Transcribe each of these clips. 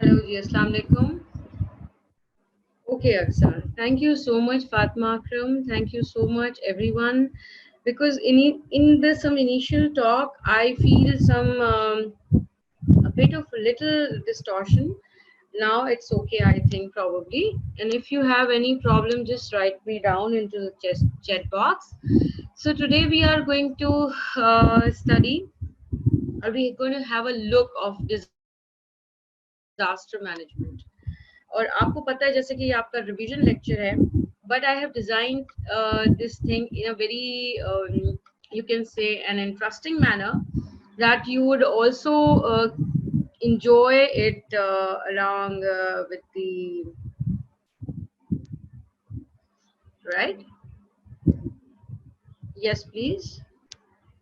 Hello ji, Assalamu alaikum. Okay, Aksar. Thank you so much, Fatma Akram. Thank you so much, everyone. Because in the some initial talk, I feel some a bit of a little distortion. Now it's okay, I think probably. And if you have any problem, just write me down into the chat box. So today we are going to study, or we're going to have a look of disaster management. और आपको पता है जैसे कि ये आपका revision lecture है, but I have designed this thing in a very you can say an interesting manner that you would also enjoy it along with the right. Yes, please.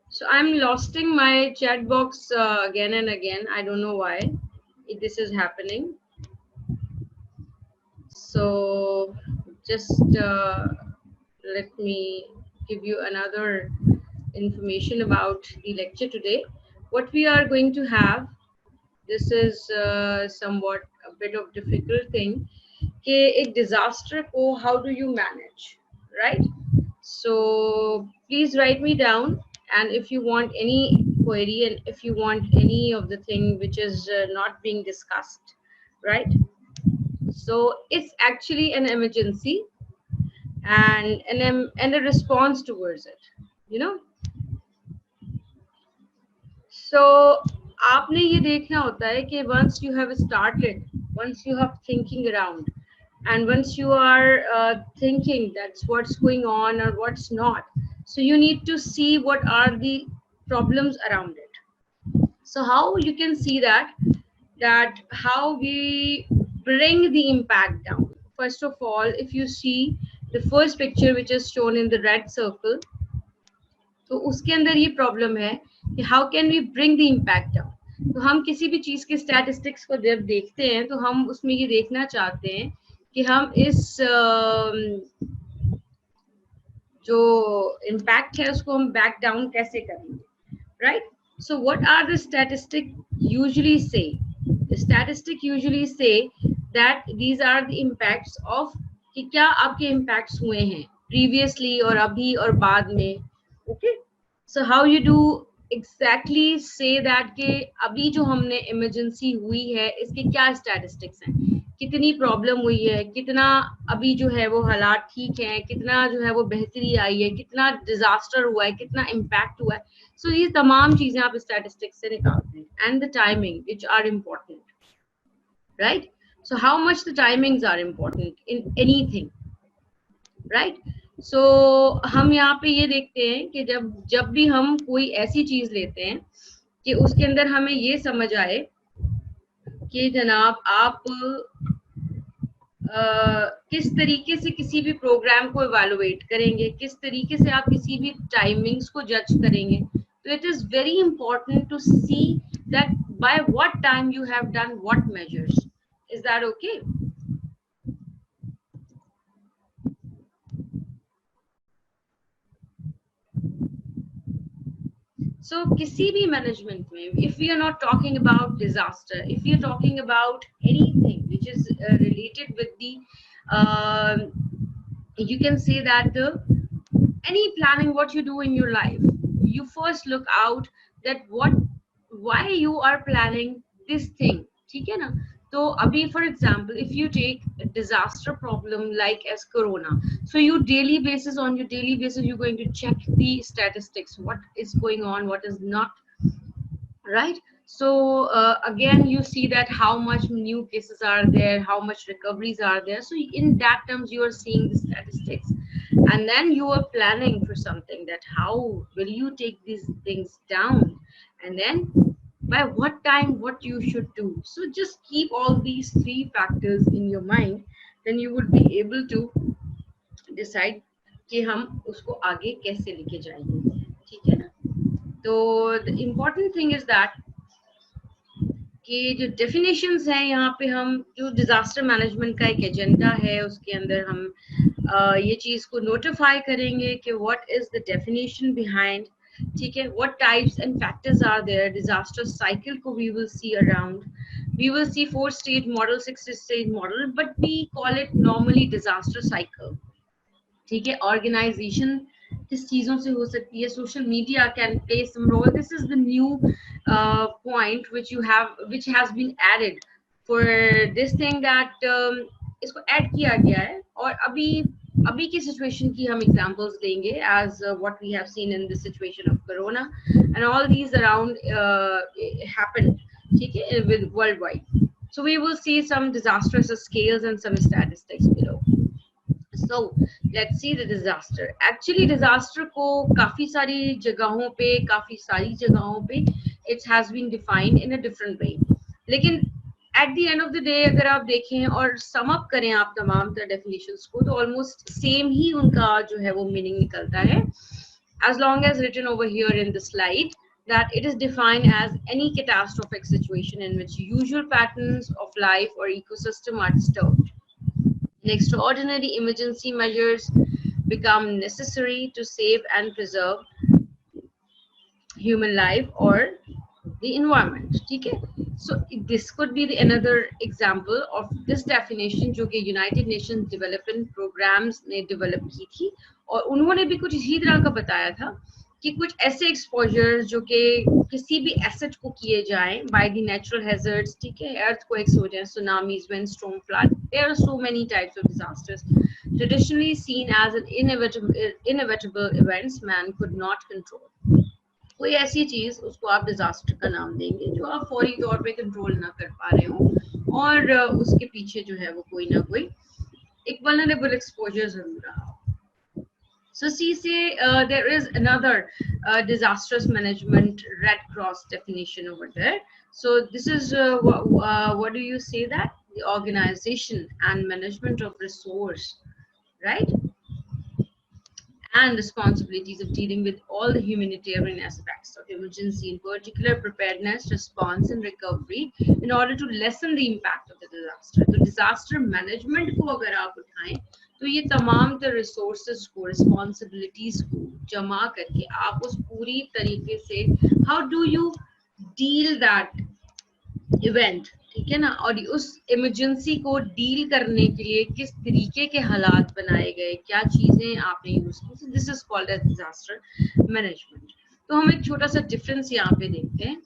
So I'm losing my chat box again and again. I don't know why this is happening. So just let me give you another information about the lecture today. What we are going to have, this is somewhat a bit of difficult thing, कि एक disaster को how do you manage, right? So please write me down, and if you want any query and if you want any of the thing which is not being discussed, right? So it's actually an emergency and a response towards it, you know. So आपने ये देखना होता है कि once you have started, once you have thinking around, and once you are thinking that's what's going on or what's not, so you need to see what are the problems around it. So how you can see that how we bring the impact down. First of all, if you see the first picture which is shown in the red circle, तो उसके अंदर ये problem है कि how can we bring the impact down. तो हम किसी भी चीज के स्टैटिस्टिक्स को जब देखते हैं तो हम उसमें ये देखना चाहते हैं कि हम इस जो इम्पैक्ट है उसको हम बैक डाउन कैसे करेंगे, right? So what are the statistics usually say? The statistic usually say that these are the impacts of कि क्या आपके impacts हुए हैं previously और अभी और बाद में. Okay, so how you do exactly say that कि अभी जो हमने emergency हुई है इसके क्या statistics हैं, कितनी प्रॉब्लम हुई है, कितना अभी जो है वो हालात ठीक है, कितना जो है वो बेहतरी आई है, कितना डिजास्टर हुआ है, कितना इम्पैक्ट हुआ है. सो ये तमाम चीजें आप स्टैटिस्टिक्स से निकालते हैं and the timing which are important, right? So how much the timings are important in anything, right? So हम यहाँ पे ये देखते हैं कि जब भी हम कोई ऐसी चीज लेते हैं कि उसके अंदर हमें ये समझ आए कि जनाब आप किस तरीके से किसी भी प्रोग्राम को इवैल्यूएट करेंगे, किस तरीके से आप किसी भी टाइमिंग्स को जज करेंगे. तो it is very important to see that by what time you have done what measures. Is that okay? So किसी भी मैनेजमेंट में, if we are not talking about disaster, if we are talking about anything which is related with the you can say that any planning what you do in your life, you first look out that what why you are planning this thing. ठीक है ना? तो अभी for example if you take a disaster problem like as corona, so you daily basis on your daily basis you're going to check the statistics, what is going on, what is not, right? So again you see that how much new cases are there, how much recoveries are there. So in that terms you are seeing the statistics, and then you are planning for something that how will you take these things down, and then by what time what you should do. So just keep all these three factors in your mind, then you would be able to decide कि हम उसको आगे कैसे लेके जाएंगे. ठीक है ना? तो the important thing is that कि जो डेफिनेशंस हैं यहाँ पे, हम जो डिजास्टर मैनेजमेंट का एक एजेंडा है उसके अंदर हम ये चीज को नोटिफाई करेंगे कि what is the definition behind ठीक है, what types and factors are there, disaster cycle को we will see around, we will see 4 stage model, 6 stage model, but we call it normally disaster cycle. ठीक है, organisation किस चीजों से हो सकती है, social media can play some role, this is the new point which you have, which has been added for this thing that इसको add किया गया है। और अभी अभी की सिचुएशन की हम एग्जांपल्स देंगे as what we have seen in the situation of corona and all these around happened, ठीक है, with world wide. So we will see some disastrous scales and some statistics below. So let's see the disaster. Actually disaster को काफी सारी जगहों पे, काफी सारी जगहों पे it has been defined in a different way. लेकिन at the end of the day अगर आप देखें और sum up करें आप तमाम तरह definitions को, तो almost same ही उनका जो है वो meaning निकलता है, as long as written over here in the slide, that it is defined as any catastrophic situation in which usual patterns of life or ecosystem are disturbed. Extraordinary emergency measures become necessary to save and preserve human life or the environment. ठीक है, so this could be the another example of this definition जो कि United Nations Development Programs ने develop की थी, और उन्होंने भी कुछ इसी तरह का बताया था कि कुछ ऐसे एक्सपोजर जो कि किसी भी एसेट को किए जाएं बाय द नेचुरल हैजर्ड्स, ठीक है, earthquakes हो जाए, tsunamis, windstorm, flood, there are so many types of disasters traditionally seen as an inevitable events man could not control. कोई ऐसी चीज उसको आप डिजास्टर का नाम देंगे जो आप फौरी तौर पे कंट्रोल ना कर पा रहे हो, और उसके पीछे जो है वो कोई ना कोई एक वल्नरेबल एक्सपोजर जरूर रहा हो. So see, say there is another disastrous management Red Cross definition over there. So this is what do you say, that the organization and management of resource, right, and responsibilities of dealing with all the humanitarian aspects of emergency, in particular preparedness, response, and recovery, in order to lessen the impact of the disaster. So disaster management को अगर आप उठाएं तो ये तमाम तो resources को, responsibilities को जमा करके आप उस पूरी तरीके से how do you deal that event, ठीक है ना, और उस इमरजेंसी को डील करने के लिए किस तरीके के हालात बनाए गए, क्या चीजें आपने यूज की, this is called as disaster management. तो हम एक छोटा सा डिफरेंस यहाँ पे देखते हैं.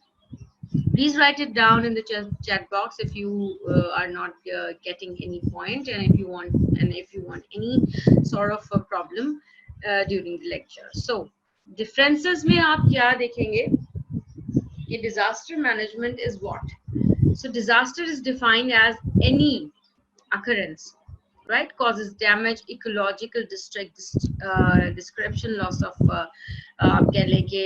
Please write it down in the chat box if you are not getting any point, and if you want any sort of a problem during the lecture. So differences में आप क्या देखेंगे कि disaster management is what? So disaster is defined as any occurrence, right, causes damage, ecological description, loss of कह लें कि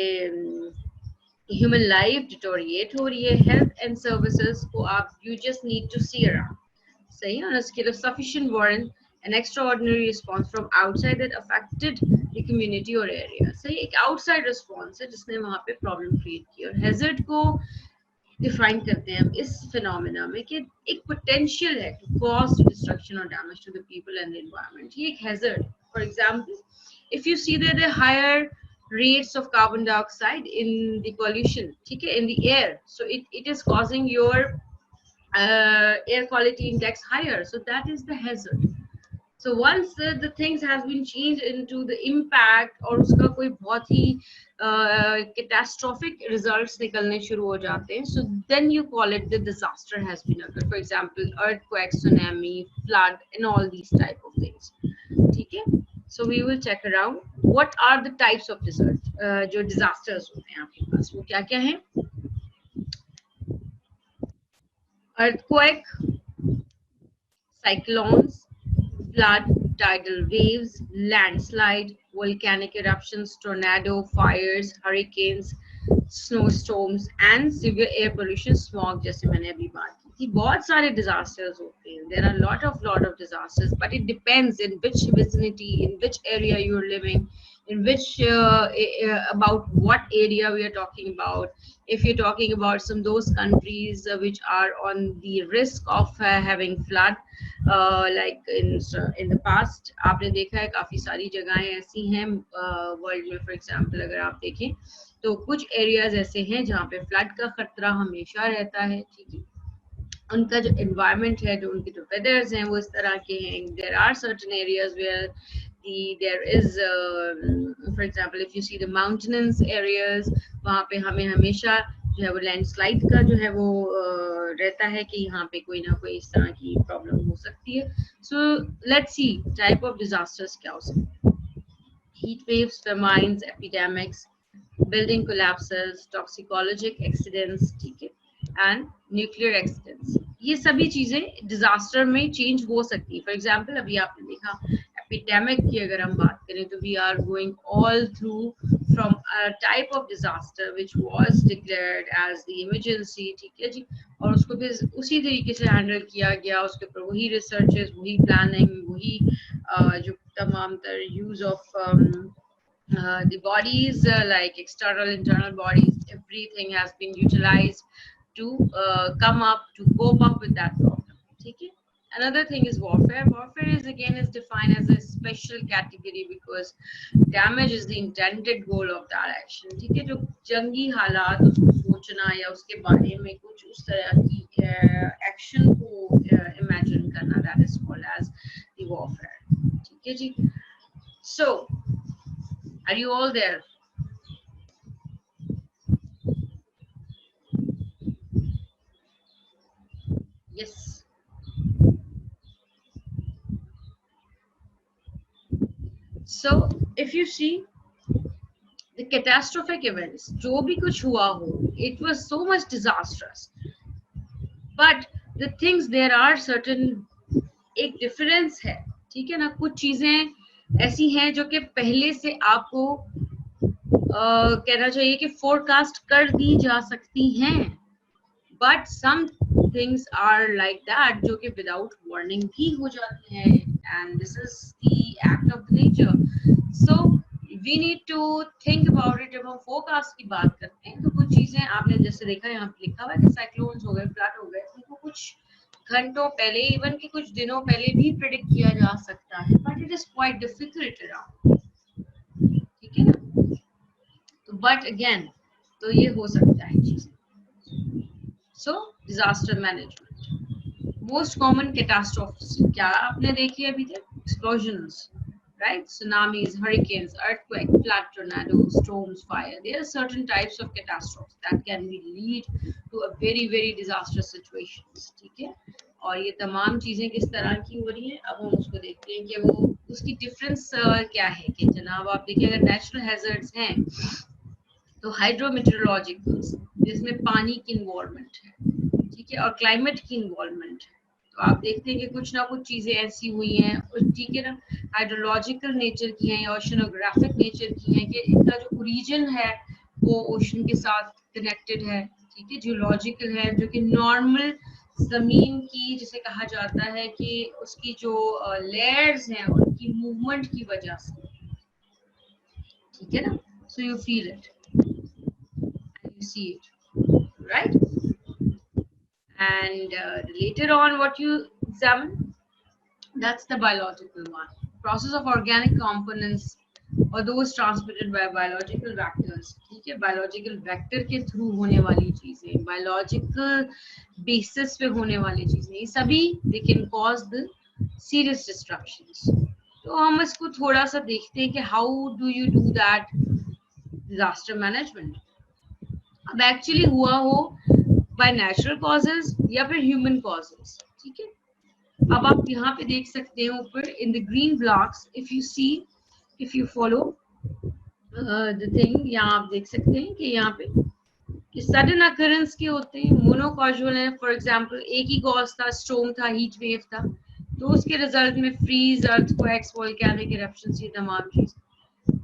human life deteriorate हो रही है, health and services को आप you just need to see around, सही, on a scale of sufficient warrant an extraordinary response from outside that affected the community or area. सही, एक outside response है जिसने वहाँ पे problem create की, और hazard को डिफाइन करते हैं इस फिनोमेना में कि एक पोटेंशियल है टू कॉज डिस्ट्रक्शन और damage to the people and the environment. ये एक hazard, for example if you see there are higher rates of carbon dioxide in the pollution, ठीक है, in the air, so it is causing your air quality index higher, so that is the hazard. So once the things has been changed into the impact और उसका कोई बहुत ही catastrophic results निकलने शुरू हो जाते हैं, so then you call it the disaster has been occurred. For example, earthquake, tsunami, flood, and all these type of things. ठीक है, so we will check around what are the types of जो disasters होते हैं आपके पास, वो क्या क्या हैं. Earthquake, cyclones, flood, tidal waves, landslide, volcanic eruptions, tornado, fires, hurricanes, snowstorms, and severe air pollution, smog, जैसे मैंने अभी बात की थी. बहुत सारे disasters होते हैं. There are lot of disasters, but it depends in which vicinity, in which area you are living, in which about what area we are talking about. If you're talking about some those countries which are on the risk of having flood, like in the past, आपने देखा है काफी सारी जगहें ऐसी हैं world में. For example अगर आप देखें तो कुछ एरियाज ऐसे हैं जहाँ पे फ्लड का खतरा हमेशा रहता है, ठीक है। उनका जो एनवायरनमेंट है, जो उनके जो वेदर्स हैं वो इस तरह के हैं। There are certain areas where there is for example if you see the mountainous areas, वहाँ पे हमें हमेशा जो है वो लैंडस्लाइड का जो है वो रहता है कि यहाँ पे कोई ना कोई इस तरह की प्रॉब्लम हो सकती है। So let's see type of disasters क्या हो सकते हैं। Heat waves, famines, epidemics, building collapses, toxicologic accidents, ठीक है, एंड न्यूक्लियर एक्सीडेंट्स, ये सभी चीजें डिजास्टर में चेंज हो सकती है। फॉर एग्जाम्पल अभी आपने देखा एपिडेमिक की अगर हम बात करें तो we are going all through from a type of disaster which was declared as the emergency, ठीक है जी, और उसको फिर उसी तरीके से हैंडल किया गया, उसके ऊपर वही रिसर्चेस, वही प्लानिंग, वही जो तमाम तर use of the bodies like external internal bodies, everything has been utilized to come up to cope up with that problem, okay. Another thing is warfare. Warfare is again is defined as a special category because damage is the intended goal of that action, ठीक है। जो जंगी हालात उसको सोचना या उसके बारे में कुछ उस तरह की एक्शन को इमेजिन करना, that is called as the warfare, ठीक है जी। So are you all there? Yes. So if you see the catastrophic events, जो भी कुछ हुआ हो, it was so much disastrous. But the things, there are certain, एक difference है, ठीक है ना। कुछ चीजें ऐसी हैं जो कि पहले से आपको कहना चाहिए कि फोरकास्ट कर दी जा सकती हैं, but some things are like that जो कि विदाउट वार्निंग भी हो जाती हैं, and this is the act of the nature. So we need to think about it. जब हम फोरकास्ट की बात करते हैं तो कुछ चीजें आपने जैसे देखा यहाँ पे लिखा हुआ है कि साइक्लोन्स हो गए, फ्लड हो गए, उनको कुछ घंटों पहले, इवन कि कुछ दिनों पहले भी प्रिडिक्ट किया जा सकता है, but it is quite difficult around, ठीक है ना। तो बट अगेन तो ये हो सकता है चीजें। सो डिजास्टर मैनेजमेंट, मोस्ट कॉमन कैटास्ट्रोफ्स क्या आपने देखी अभी तक? Explosions, right? Tsunamis, hurricanes, earthquake, flood, tornadoes, storms, fire. There are certain types of catastrophes that can be lead to a very very disastrous situations, ठीक है। और ये तमाम चीजें किस तरह की हो रही हैं, अब हम उसको देखते हैं कि वो उसकी डिफरेंस क्या है। कि जनाब आप देखिए अगर नेचुरल हैजर्ड्स हैं तो हाइड्रोमीटरोलॉजिकल्स, जिसमें पानी की इन्वॉल्वमेंट है, ठीक है, और क्लाइमेट की इन्वॉल्वमेंट है। तो आप देखते हैं कि कुछ ना कुछ चीजें ऐसी हुई हैं, ठीक है ना, हाइड्रोलॉजिकल नेचर की हैं या ओशनोग्राफिक नेचर की हैं कि इनका जो ओरिजिन है वो ओशन के साथ कनेक्टेड है, ठीक है। जियोलॉजिकल है जो कि नॉर्मल जमीन की जिसे कहा जाता है कि उसकी जो लेयर्स हैं उनकी मूवमेंट की वजह से, ठीक है ना। So you feel it and you see it, right? And later on what you examine, that's the biological one. Process of organic components or those transmitted by biological vectors, ठीक है। biological vector के through होने वाली चीजें, biological basis पे होने वाली चीजें, ये सभी they can cause the serious disruptions। तो हम इसको थोड़ा सा देखते हैं कि how do you do that disaster management। अब एक्चुअली हुआ हो बाय नेचुरल कॉजेज या फिर ह्यूमन कॉजेज, ठीक है। अब आप यहाँ पे देख सकते हैं ऊपर in the green blocks, if you see, if you follow the thing, यहाँ आप देख सकते हैं कि यहाँ पे कि सडन अकरेंस के होते हैं, मोनोकॉजुअल है। फॉर एग्जांपल एक ही कॉज था, स्टॉर्म था, हीट वेव था, तो उसके रिजल्ट में फ्रीज, अर्थक्वेक्स, वोल्केनिक इरप्शंस, ये तमाम चीजें।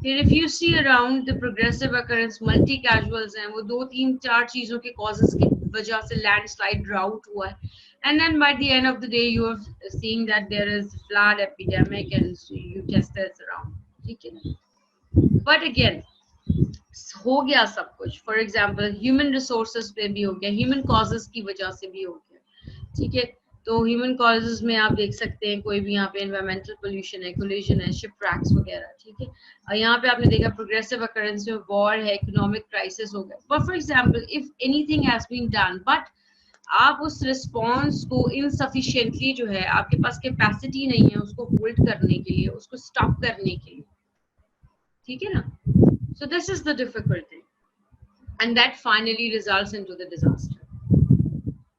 फिर if you see around the progressive occurrence, multi casuals हैं, वो 2 3 4 चीजों के कॉजेस की वजह से लैंडस्लाइड, ड्राउट हुआ है, and then by the end of the day you are seeing that there is flood epidemic and you test this around, ठीक है। बट अगेन हो गया सब कुछ, फॉर एग्जांपल ह्यूमन रिसोर्सेज पे भी हो गया, ह्यूमन कॉजेस की वजह से भी हो गया, ठीक है। तो ह्यूमन कॉजेज में आप देख सकते हैं कोई भी यहाँ पे एनवायरमेंटल पोल्यूशन है, कोलिजन है, शिपरैक्स वगैरह, ठीक है। और यहाँ पे आपने देखा प्रोग्रेसिव अकरेंस में वॉर है, इकोनॉमिक क्राइसिस हो गया। But for example if anything has been done but आप उस रिस्पॉन्स को इनसफिशिएंटली जो है, आपके पास कैपेसिटी नहीं है उसको होल्ड करने के लिए, उसको स्टॉप करने के लिए, ठीक है ना। So this is the difficult thing and that finally results into the disaster.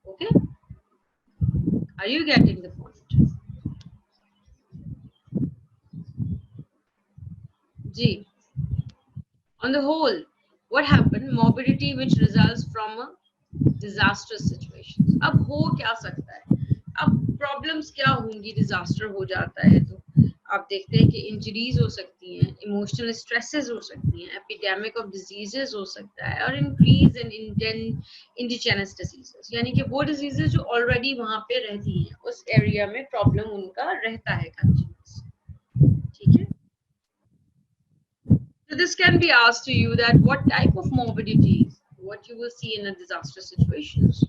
Okay, are you getting the point? G. On the whole, what happened? Morbidity which results from a disastrous situation. अब हो क्या सकता है, अब problems क्या होंगी, disaster हो जाता है तो आप देखते हैं कि इंजरीज हो सकती हैं, इमोशनल स्ट्रेसेस हो सकती हैं, एपिडेमिक ऑफ डिजीजेस हो सकता है, और इंक्रीज इन इंडिजिनस डिजीजेस, यानी कि वो डिजीजेस जो ऑलरेडी वहां पे रहती हैं उस एरिया में प्रॉब्लम उनका रहता है कंटिन्यूस, ठीक है। So this can be asked to you that what type of morbidity, what you will see in a disaster situations.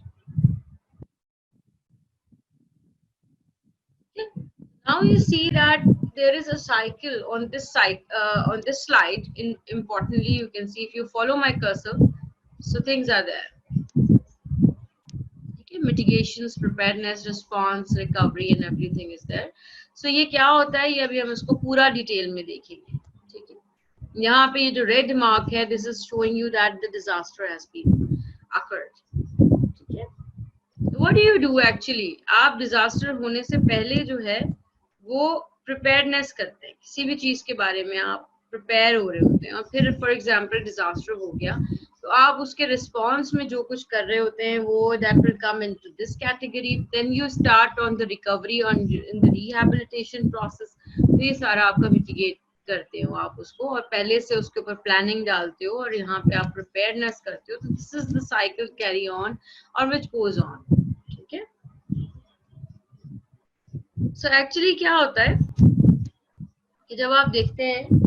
Okay. Now you see that there is a cycle on this side, on this slide. Importantly, you can see if you follow my cursor, so things are there. Okay, mitigations, preparedness, response, recovery, and everything is there. So ये क्या होता है, ये अभी हम इसको पूरा detail में देखेंगे, ठीक है। यहाँ पे ये जो रेड मार्क है, this is showing you that the disaster has been occurred, ठीक है। What do you do actually, आप डिजास्टर होने से पहले जो है वो प्रिपेयरनेस करते हैं, किसी भी चीज के बारे में आप प्रिपेयर हो रहे होते हैं, और फिर फॉर एग्जांपल डिजास्टर हो गया तो आप उसके रिस्पॉन्स में जो कुछ कर रहे होते हैं वो that will come into this category. Then you start on the recovery, on in the rehabilitation process. तो ये सारा आपका मिटिगेट करते हो आप उसको, और पहले से उसके ऊपर प्लानिंग डालते हो, और यहाँ पे आप प्रिपेयरनेस करते हो। तो this is the cycle carry on और विच गोज ऑन, ठीक है। सो एक्चुअली क्या होता है कि जब आप देखते हैं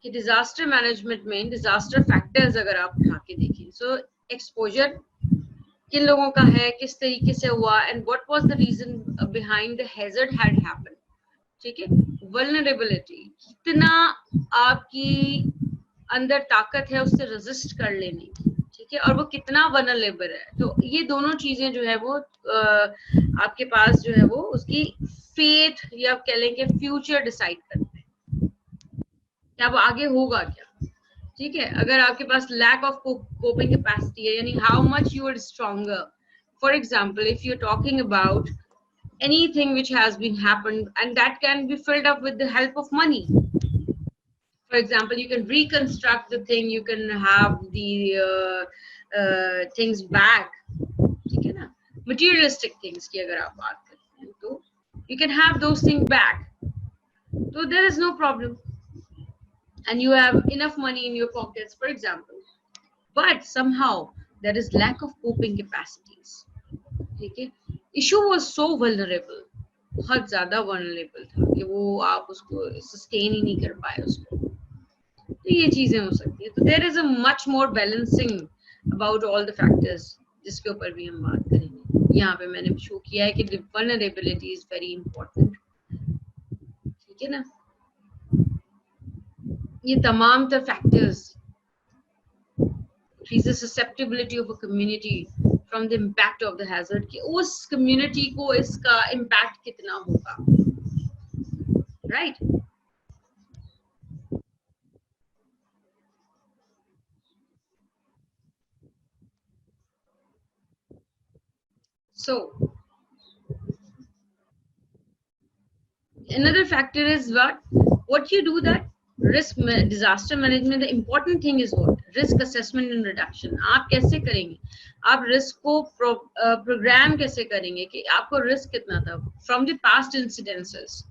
कि डिजास्टर मैनेजमेंट में डिजास्टर फैक्टर्स अगर आप उठा के देखें, सो एक्सपोजर किन लोगों का है, किस तरीके से हुआ, and what was the reason behind the hazard had happened, ठीक है। वल्नरेबिलिटी, कितना आपकी अंदर ताकत है उससे रेजिस्ट कर लेने की, ठीक है, और वो कितना वल्नरेबल है। तो ये दोनों चीजें जो है वो आपके पास जो है वो उसकी फेट या आप कह लेंगे फ्यूचर डिसाइड करते हैं कि अब आगे होगा क्या, ठीक है। अगर आपके पास लैक ऑफ कोपिंग कैपेसिटी है, यानी how much you are stronger. For example if you are talking about anything which has been happened, and that can be filled up with the help of money. For example, you can reconstruct the thing, you can have the things back, ठीक है ना। materialistic things की अगर आप बात करते हैं तो you can have those things back, so there is no problem and you have enough money in your pockets, for example. But somehow there is lack of coping capacities, ठीक है। Issue was so vulnerable, बहुत ज्यादा vulnerable था कि वो आप उसको sustain ही नहीं कर पाए उसको। तो ये चीजें हो सकती है। तो there is a much more balancing about all the factors, जिसके ऊपर भी हम बात करेंगे। यहाँ पे मैंने शो किया है कि वल्नरेबिलिटी इज वेरी इंपॉर्टेंट, ठीक है ना। ये तमाम तर factors increase the susceptibility of a community from the impact of the hazard, कि उस community को इसका impact कितना होगा, right? So another factor is what you do, that risk disaster management. The important thing is what risk assessment and reduction. आप कैसे करेंगे, आप रिस्क को प्रोग्राम कैसे करेंगे कि आपको रिस्क कितना था from the past incidences.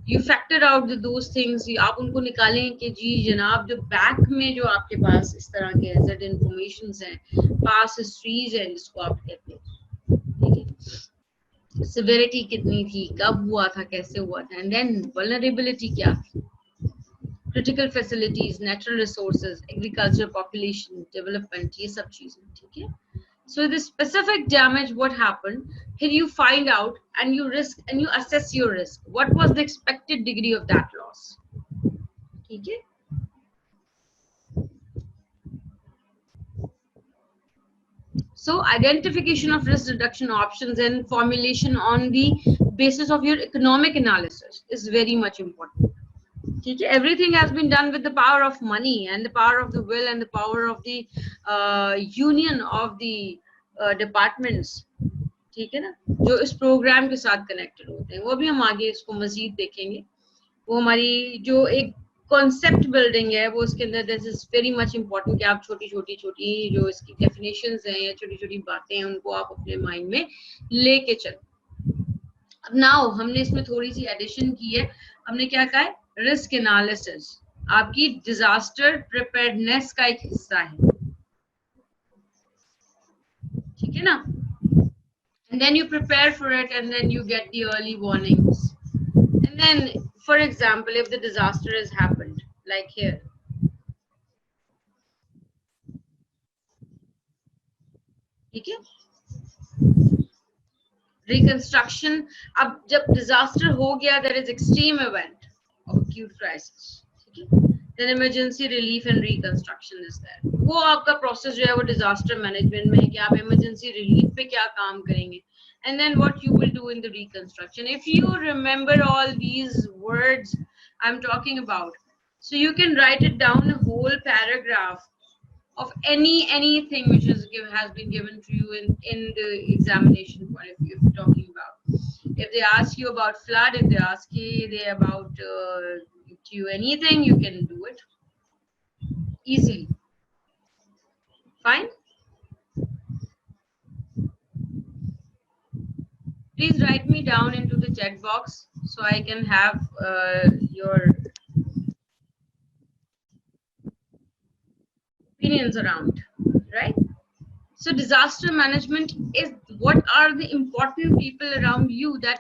You factor out those things, आप उनको निकालें कि जी जनाब जो बैक में जो आपके पास इस तरह के हैजर्ड इंफॉर्मेशंस हैं, पास्ट हिस्ट्रीज हैं जिसको आप कहते हैं, ठीक है। सिविरिटी कितनी थी, कब हुआ था, कैसे हुआ था, एंड देन वल्नरेबिलिटी क्या थी, critical facilities, natural resources, agriculture, population development, ये सब चीजें, ठीक है। So the specific damage, what happened, here you find out and you risk and you assess your risk. What was the expected degree of that loss? Okay. So identification of risk reduction options and formulation on the basis of your economic analysis is very much important. Okay. Everything has been done with the power of money and the power of the will and the power of the union of the departments. ठीक है ना, जो इस programme के साथ connected होते हैं, वो भी हम आगे इसको मजीद देखेंगे. वो हमारी जो एक कॉन्सेप्ट बिल्डिंग है, वो उसके अंदर this is very much important कि आप छोटी छोटी छोटी जो इसकी डेफिनेशंस हैं या छोटी छोटी बातें हैं, उनको आप अपने माइंड में लेके चलें. अब नाउ हमने इसमें थोड़ी सी एडिशन की है. हमने क्या कहा है, रिस्क एनालिसिस आपकी डिजास्टर प्रिपेयर्डनेस का एक हिस्सा है. ठीक है ना. And then you prepare for it, and then you get the early warnings. And then, for example, if the disaster has happened, like here, ठीक है, reconstruction. अब जब disaster हो गया, there is extreme event of acute crisis. ठीक है, then emergency relief and reconstruction is there. वो आपका process जो है वो disaster management में है कि आप emergency relief पे क्या काम करेंगे. And then what you will do in the reconstruction. If you remember all these words I'm talking about, so you can write it down a whole paragraph of anything which has been given to you in the examination point of view. If you're talking about, if they ask you about flood, if they ask you about you anything, you can do it easily. Fine. Please write me down into the chat box so I can have your opinions around, right? So disaster management is what are the important people around you that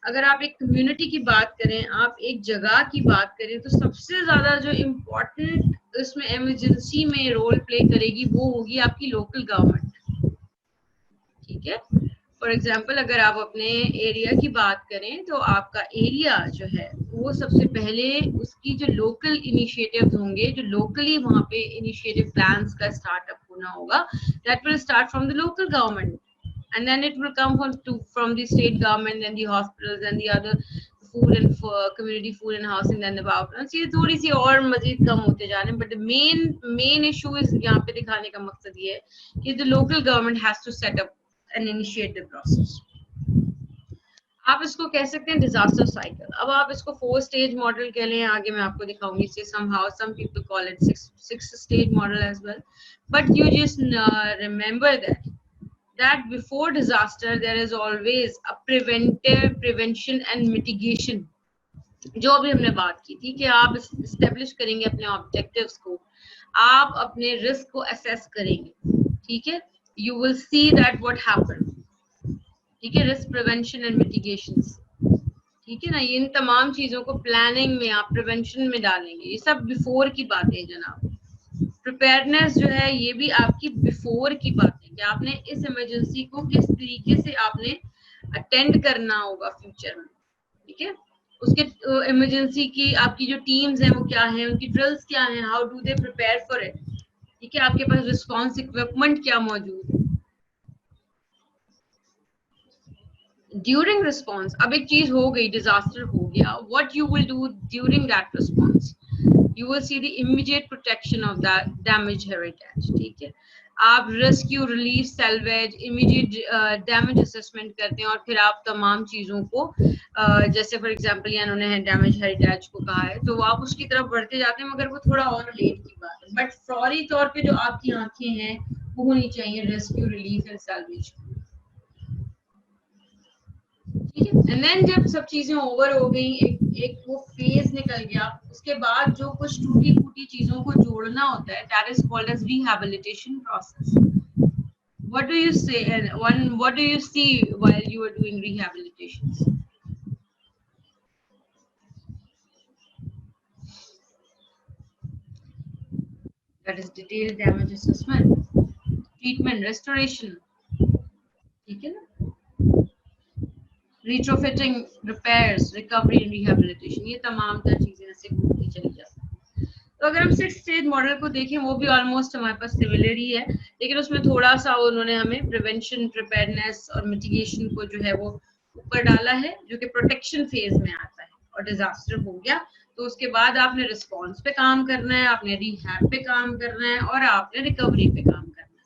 अगर आप एक community की बात करें, आप एक जगह की बात करें, तो सबसे ज्यादा जो important इसमें emergency में role play करेगी वो होगी आपकी local government. ठीक है. फॉर एग्जाम्पल अगर आप अपने एरिया की बात करें, तो आपका एरिया जो है वो सबसे पहले उसकी जो लोकल इनिशिएटिव्स होंगे, जो लोकली वहाँ पे इनिशिएटिव प्लान्स का स्टार्टअप होना होगा, that will start from the local government and then it will come from the state government and the hospitals and the other food and community food and housing and the power. ये थोड़ी सी और मजीद कम होते जा रहे हैं, but the main issue is यहाँ पे दिखाने का मकसद ये है कि the local government has to set up an initiative process. आप इसको कह सकते हैं डिजास्टर साइकिल. अब आप इसको 4 स्टेज मॉडल कह लें, आगे मैं आपको दिखाऊंगी. somehow some people call it 6 stage model as well, but you just remember that before disaster there is always a prevention and mitigation. जो अभी हमने बात की थी कि आप establish करेंगे अपने objectives को, आप अपने risk को assess करेंगे. ठीक है, you will see that what happened. ठीक है, risk prevention and mitigations. ठीक है ना, ये इन तमाम चीजों को प्लानिंग में आप प्रिवेंशन में डालेंगे. ये सब बिफोर की बातें हैं जनाब. प्रिपेयर्डनेस जो है ये भी आपकी बिफोर की बात है कि आपने इस इमरजेंसी को किस तरीके से आपने अटेंड करना होगा फ्यूचर में. ठीक है, उसके इमरजेंसी की आपकी जो टीम्स हैं वो क्या है, उनकी ड्रिल्स क्या हैं, how do they prepare for it. ठीक है, आपके पास रिस्पॉन्स इक्विपमेंट क्या मौजूद है ड्यूरिंग रिस्पॉन्स. अब एक चीज हो गई, डिजास्टर हो गया, what you will do during that response. You will see the immediate protection of that damaged heritage. ठीक है, आप rescue, relief, salvage, immediate damage assessment करते हैं और फिर आप तमाम चीजों को जैसे फॉर एग्जांपल यहाँ उन्होंने डैमेज हेरिटेज को कहा है, तो आप उसकी तरफ बढ़ते जाते हैं, मगर वो थोड़ा और लेट की बात है. बट फौरी तौर पे जो आपकी आंखें हैं वो होनी चाहिए रेस्क्यू, रिलीफ एंड सैल्वेज. ठीक है, एंड देन जब सब चीजें ओवर हो गई, एक वो फेज निकल गया, उसके बाद जो कुछ टूटी फूटी चीजों को जोड़ना होता है, that is called as rehabilitation process. What do you say what do you see while you are doing rehabilitations? That is detailed damage assessment. Treatment, restoration, ठीक है ना, retrofitting, repairs, recovery and rehabilitation, ये तमाम तर चीजें ऐसे घूमती चली जाती हैं। तो अगर हम 6 स्टेज मॉडल को देखें, वो भी ऑलमोस्ट हमारे पास सिमिलर ही है, लेकिन उसमें थोड़ा सा उन्होंने हमें प्रिवेंशन, प्रिपेयरनेस और मिटिगेशन को जो है वो ऊपर डाला है, जो कि प्रोटेक्शन फेज में आता है। और डिजास्टर हो गया तो उसके बाद आपने रिस्पॉन्स पे काम करना है, आपने रिहैब पे काम करना है और आपने रिकवरी पे काम करना है,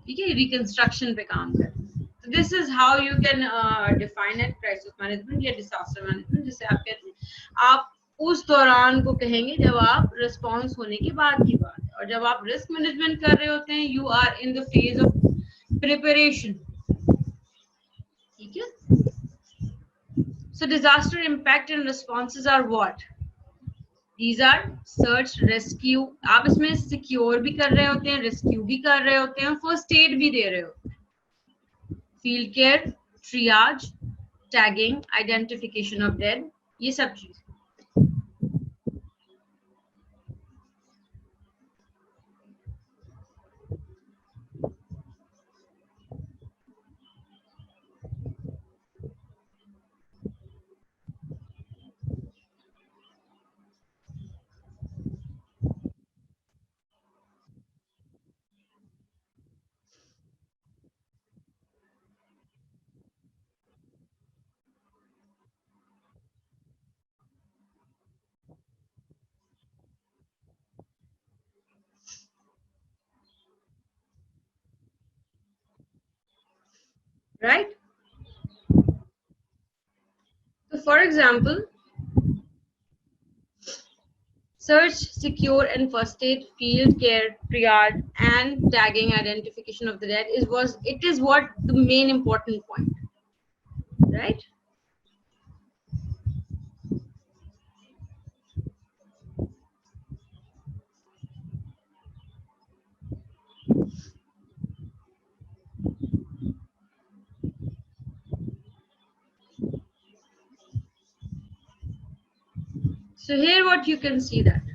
ठीक है, रिकंस्ट्रक्शन पे काम करना है। So this is how you can define it, crisis management या disaster management, जिसे आप कहते हैं। आप उस दौरान को कहेंगे जब आप रिस्पॉन्स होने के बाद की बात है, और जब आप रिस्क मैनेजमेंट कर रहे होते हैं, you are in the phase of preparation, ठीक है। So disaster impact and responses are what? These are search, rescue, आप इसमें सिक्योर भी कर रहे होते हैं, रेस्क्यू भी कर रहे होते हैं, फर्स्ट एड भी दे रहे होते हैं, field care, ट्रियाज, tagging, identification of dead, ये सब चीज, right? So for example, search, secure and first aid, field care, triage and tagging, identification of the dead is what the main important point, right? So here what you can see that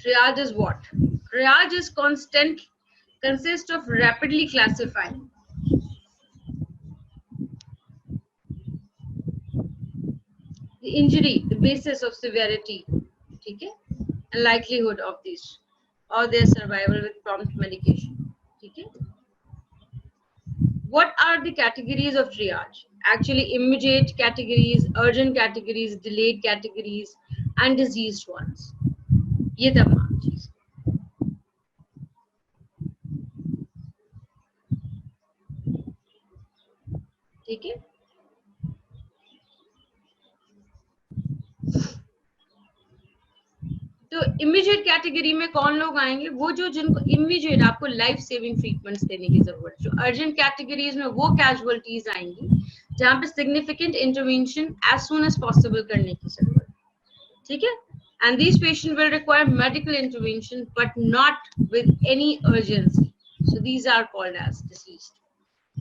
triage is what? Triage is consists of rapidly classifying the injury, the basis of severity, ठीक है, and likelihood of this or their survival with prompt medication, ठीक है. What are the categories of triage? Actually, immediate categories, urgent categories, delayed categories, and diseased ones. ये तमाम चीज, ठीक है. तो इमीडिएट कैटेगरी में कौन लोग आएंगे? वो जो जिनको इमीडिएट आपको लाइफ सेविंग ट्रीटमेंट्स देने की जरूरत है. जो अर्जेंट कैटेगरीज में वो कैजुअलिटीज आएंगी जहां पे significant intervention as soon as possible करने की जरूरत है, ठीक है. And these patients will require medical intervention but not with any urgency. So these are called as deceased.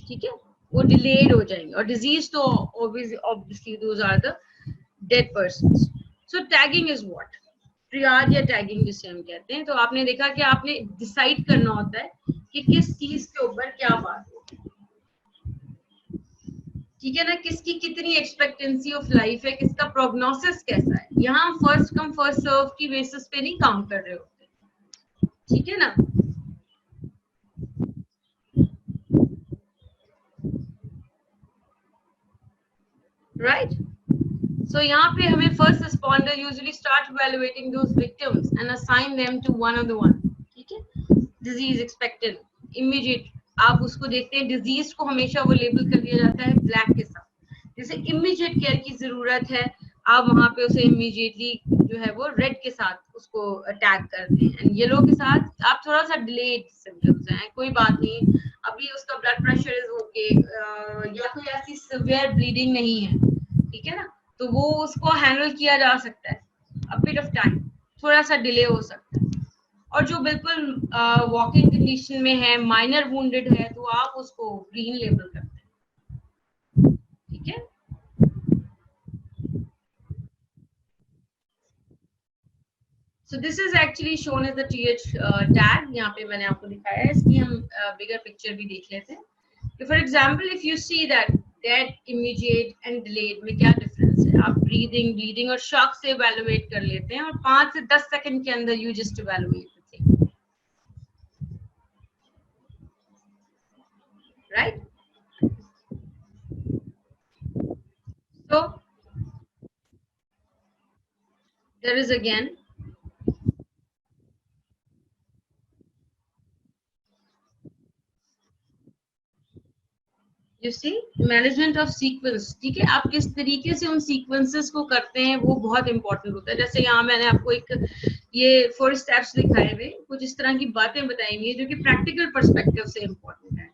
ठीक है, वो delayed हो जाएंगे. और disease तो obviously those are the dead persons. So tagging is what? ट्रियाज या टैगिंग जिसे हम कहते हैं. तो आपने देखा कि आपने डिसाइड करना होता है कि किस चीज के ऊपर क्या बात हो, ठीक है ना, किसकी कितनी एक्सपेक्टेंसी ऑफ लाइफ है, किसका प्रोग्नोसिस कैसा है. यहाँ हम फर्स्ट कम फर्स्ट सर्व की बेसिस पे नहीं काम कर रहे होते, ठीक है ना. राइट. So यहाँ पे हमें first responder usually start evaluating those victims and assign them to one of the one, ठीक है. Disease expected, immediate, आप उसको देखते हैं disease को हमेशा वो लेबल कर दिया जाता है black के साथ. जैसे immediate care की जरूरत है, आप वहाँ पे उसे immediately जो है वो red के साथ उसको अटैक करते हैं, and yellow के साथ आप थोड़ा सा delayed symptoms हैं, कोई बात नहीं, अभी उसका blood pressure is okay, या कोई ऐसी severe bleeding नहीं है, ठीक है ना, तो वो उसको हैंडल किया जा सकता है. अ बिट ऑफ टाइम, थोड़ा सा डिले हो सकता है. और जो बिल्कुल वॉकिंग कंडीशन में है, माइनर वुंडेड है, तो आप उसको ग्रीन लेबल करते हैं, ठीक है. So this is actually shown as the TH tag. यहाँ पे मैंने आपको दिखाया है, इसकी हम bigger picture भी देख लेते हैं. For example, if you see that dead, immediate and delayed में क्या difference है? आप breathing, bleeding और shock से evaluate कर लेते हैं और 5 से 10 सेकंड के अंदर you just evaluate the thing, right? So there is again you see management of sequence. ठीक है, आप किस तरीके से उन सीक्वेंसेस को करते हैं वो बहुत इंपॉर्टेंट होता है. जैसे यहाँ मैंने आपको एक ये 4 स्टेप्स दिखाए हुए, कुछ इस तरह की बातें बताई हुई जो कि प्रैक्टिकल पर्सपेक्टिव से इम्पोर्टेंट है.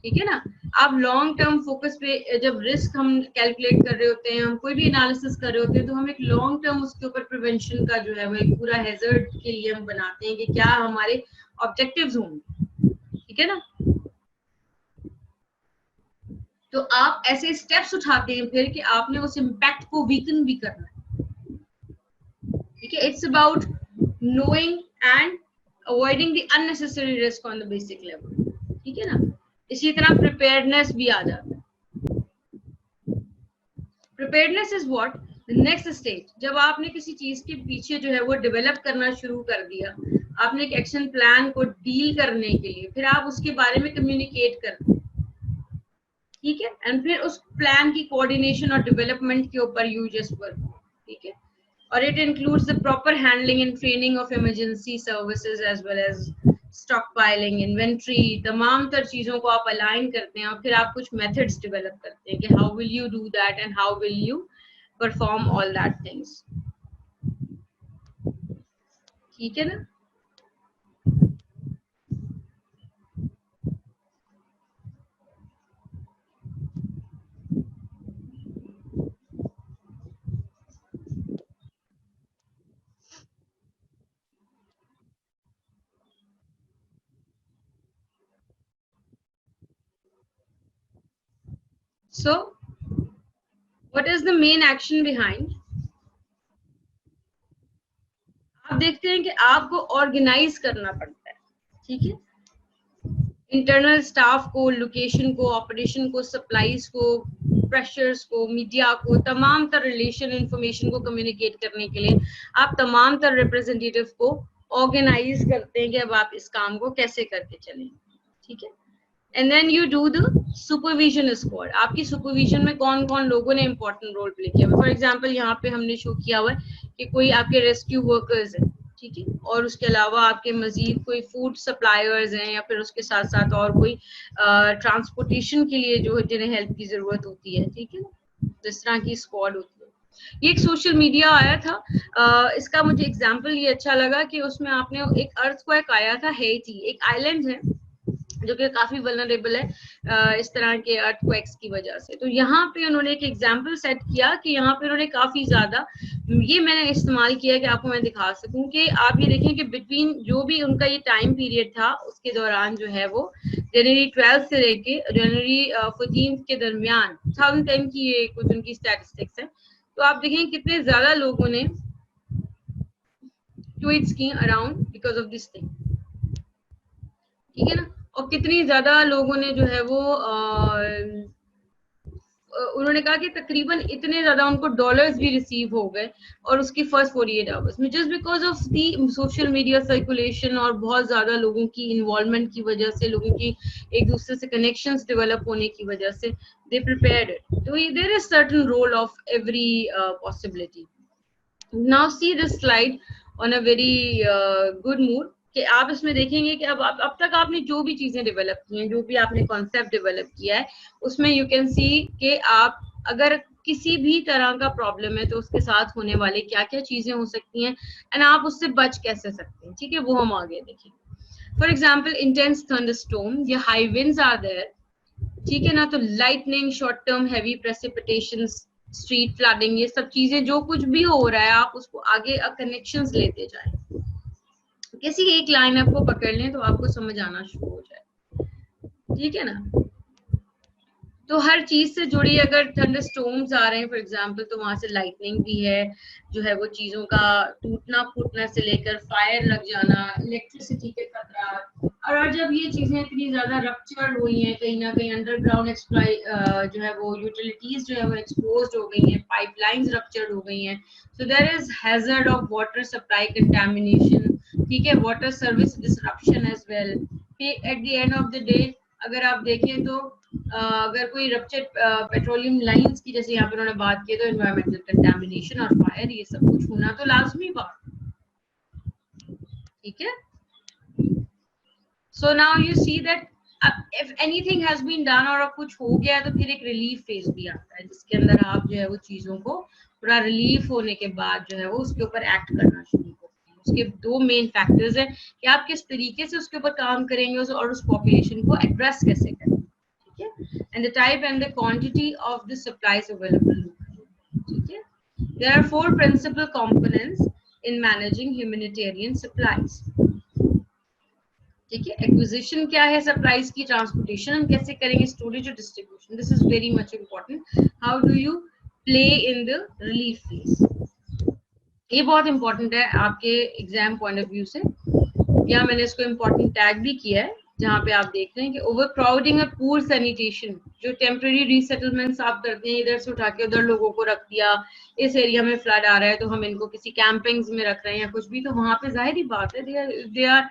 ठीक है ना, आप लॉन्ग टर्म फोकस पे जब रिस्क हम कैलकुलेट कर रहे होते हैं, हम कोई भी एनालिसिस कर रहे होते हैं, तो हम एक लॉन्ग टर्म उसके ऊपर प्रिवेंशन का जो है वो एक पूरा हैजर्ड के लिए हम बनाते हैं कि क्या हमारे ऑब्जेक्टिव्स होंगे. ठीक है ना, तो आप ऐसे स्टेप्स उठाते हैं फिर कि आपने उस इम्पैक्ट को वीकन भी करना है. ठीक है, it's about knowing and avoiding the unnecessary risk on the basic level. ठीक है ना, इसी तरह प्रिपेयर्डनेस भी आ जाता है. Preparedness is what the next stage. जब आपने किसी चीज के पीछे जो है वो डेवलप करना शुरू कर दिया, आपने एक एक्शन प्लान को डील करने के लिए, फिर आप उसके बारे में कम्युनिकेट करते हैं. ठीक है, एंड फिर उस प्लान की कोऑर्डिनेशन और डेवलपमेंट के ऊपर यू जस्ट वर्क. ठीक है, और it includes the proper handling and training of emergency services as well as stock piling, inventory, तमाम तर चीजों को आप अलाइन करते हैं और फिर आप कुछ मेथड्स डेवलप करते हैं कि how will you do that and how will you perform all that things. ठीक है ना. So what is the main action behind? आप देखते हैं कि आपको ऑर्गेनाइज करना पड़ता है. ठीक है, इंटरनल स्टाफ को, लोकेशन को, ऑपरेशन को, सप्लाईज को, प्रेशर्स को, मीडिया को, तमाम तर रिलेशन इंफॉर्मेशन को कम्युनिकेट करने के लिए आप तमाम तर रिप्रेजेंटेटिव को ऑर्गेनाइज करते हैं कि अब आप इस काम को कैसे करके चलें. ठीक है, and then you do the supervision squad. आपकी सुपरविजन में कौन कौन लोगों ने इंपॉर्टेंट रोल प्ले किया. फॉर एग्जांपल यहाँ पे हमने शो किया हुआ है कि कोई आपके रेस्क्यू वर्कर्स है. ठीक है, और उसके अलावा आपके मजीद कोई फूड सप्लायर्स हैं या फिर उसके साथ साथ और कोई ट्रांसपोर्टेशन के लिए जो जिन्हें हेल्प की जरूरत होती है. ठीक है, जिस तरह की स्क्वाड होती है. ये एक सोशल मीडिया आया था, इसका मुझे एग्जांपल ये अच्छा लगा कि उसमें आपने एक अर्थक्वेक आया था, हैती एक आइलैंड है जो कि काफी वल्नरेबल है इस तरह के अर्थक्वेक्स की वजह से. तो यहाँ पे उन्होंने एक एग्जांपल सेट किया कि यहाँ पे उन्होंने काफी ज्यादा, ये मैंने इस्तेमाल किया कि आपको मैं दिखा सकूं कि आप ये देखें कि बिटवीन जो भी उनका ये टाइम पीरियड था उसके दौरान जो है वो जनवरी 12 से लेके जनवरी 14 के दरमियान 2010 की ये कुछ उनकी स्टैटिस्टिक्स है. तो आप देखें कितने ज्यादा लोगों ने ट्वीट्स की around because of this thing. ठीक है ना, और कितनी ज्यादा लोगों ने जो है वो उन्होंने कहा कि तकरीबन इतने ज्यादा उनको डॉलर्स भी रिसीव हो गए और उसकी फर्स्ट 48 आवर्स में, just because of the social media circulation और बहुत ज्यादा लोगों की इन्वॉल्वमेंट की वजह से, लोगों की एक दूसरे से कनेक्शंस डेवलप होने की वजह से दे प्रिपेयर्ड इट. तो there is certain role of every possibility. Now see this slide on a very good mood कि आप इसमें देखेंगे कि अब तक आपने जो भी चीजें डेवलप की हैं, जो भी आपने कॉन्सेप्ट डेवलप किया है, उसमें यू कैन सी कि आप अगर किसी भी तरह का प्रॉब्लम है तो उसके साथ होने वाले क्या क्या चीजें हो सकती हैं एंड आप उससे बच कैसे सकते हैं. ठीक है, वो हम आगे देखेंगे. फॉर एग्जाम्पल इंटेंस थंडरस्टॉर्म या हाई विंड्स आर देयर. ठीक है ना, तो lightning, short term heavy precipitation, street flooding, ये सब चीजें जो कुछ भी हो रहा है आप उसको आगे कनेक्शंस लेते जाएं. किसी एक लाइन आपको पकड़ लें तो आपको समझ आना शुरू हो जाए. ठीक है ना, तो हर चीज से जुड़ी अगर थंडर स्टॉर्म्स आ रहे हैं फॉर एग्जांपल, तो वहां से लाइटनिंग भी है, जो है वो चीजों का टूटना फूटना से लेकर फायर लग जाना, इलेक्ट्रिसिटी के खतरा। और जब ये चीजें इतनी ज्यादा रप्चर्ड हुई हैं, कहीं ना कहीं अंडरग्राउंड जो है वो यूटिलिटीज जो है वो एक्सपोज्ड हो गई हैं, पाइपलाइंस रप्चर्ड हो गई हैं, so there is hazard of water supply contamination, ठीक है, water service disruption as well. At the end of the day अगर आप देखें तो अगर कोई रप्चर्ड पेट्रोलियम लाइंस की जैसे यहाँ पे उन्होंने बात की, तो एनवायरमेंटल कंटामिनेशन और फायर, ये सब कुछ होना तो लाजमी बात, ठीक है। So now you see that if anything has been done और कुछ हो गया तो फिर एक रिलीफ फेज भी आता है, जिसके अंदर आप जो है वो चीजों को पूरा रिलीफ होने के बाद जो है वो उसके ऊपर एक्ट करना शुरू करते हैं। उसके दो मेन फैक्टर्स हैं कि आप किस तरीके से उसके ऊपर काम करेंगे और उस पॉपुलेशन को एड्रेस कैसे करेंगे, ठीक है, and the type and the quantity of the supplies available, ठीक है। There are four principal components in managing humanitarian supplies, ठीक है। एक्विजिशन क्या है सप्लाईज की, ट्रांसपोर्टेशन हम कैसे करेंगे, स्टोरेज और distribution, this is very much important. How do you play in the relief phase, ये बहुत इंपॉर्टेंट है आपके एग्जाम पॉइंट ऑफ व्यू से। या मैंने इसको इम्पोर्टेंट टैग भी किया है, जहाँ पे आप देख रहे हैं कि ओवर क्राउडिंग और पूर सैनिटेशन, जो टेम्परेरी रीसेटलमेंट्स आप करते हैं, इधर से उठा के उधर लोगों को रख दिया, इस एरिया में फ्लड आ रहा है तो हम इनको किसी कैंपिंग्स में रख रहे हैं या कुछ भी, तो वहां पे जाहिर ही बात है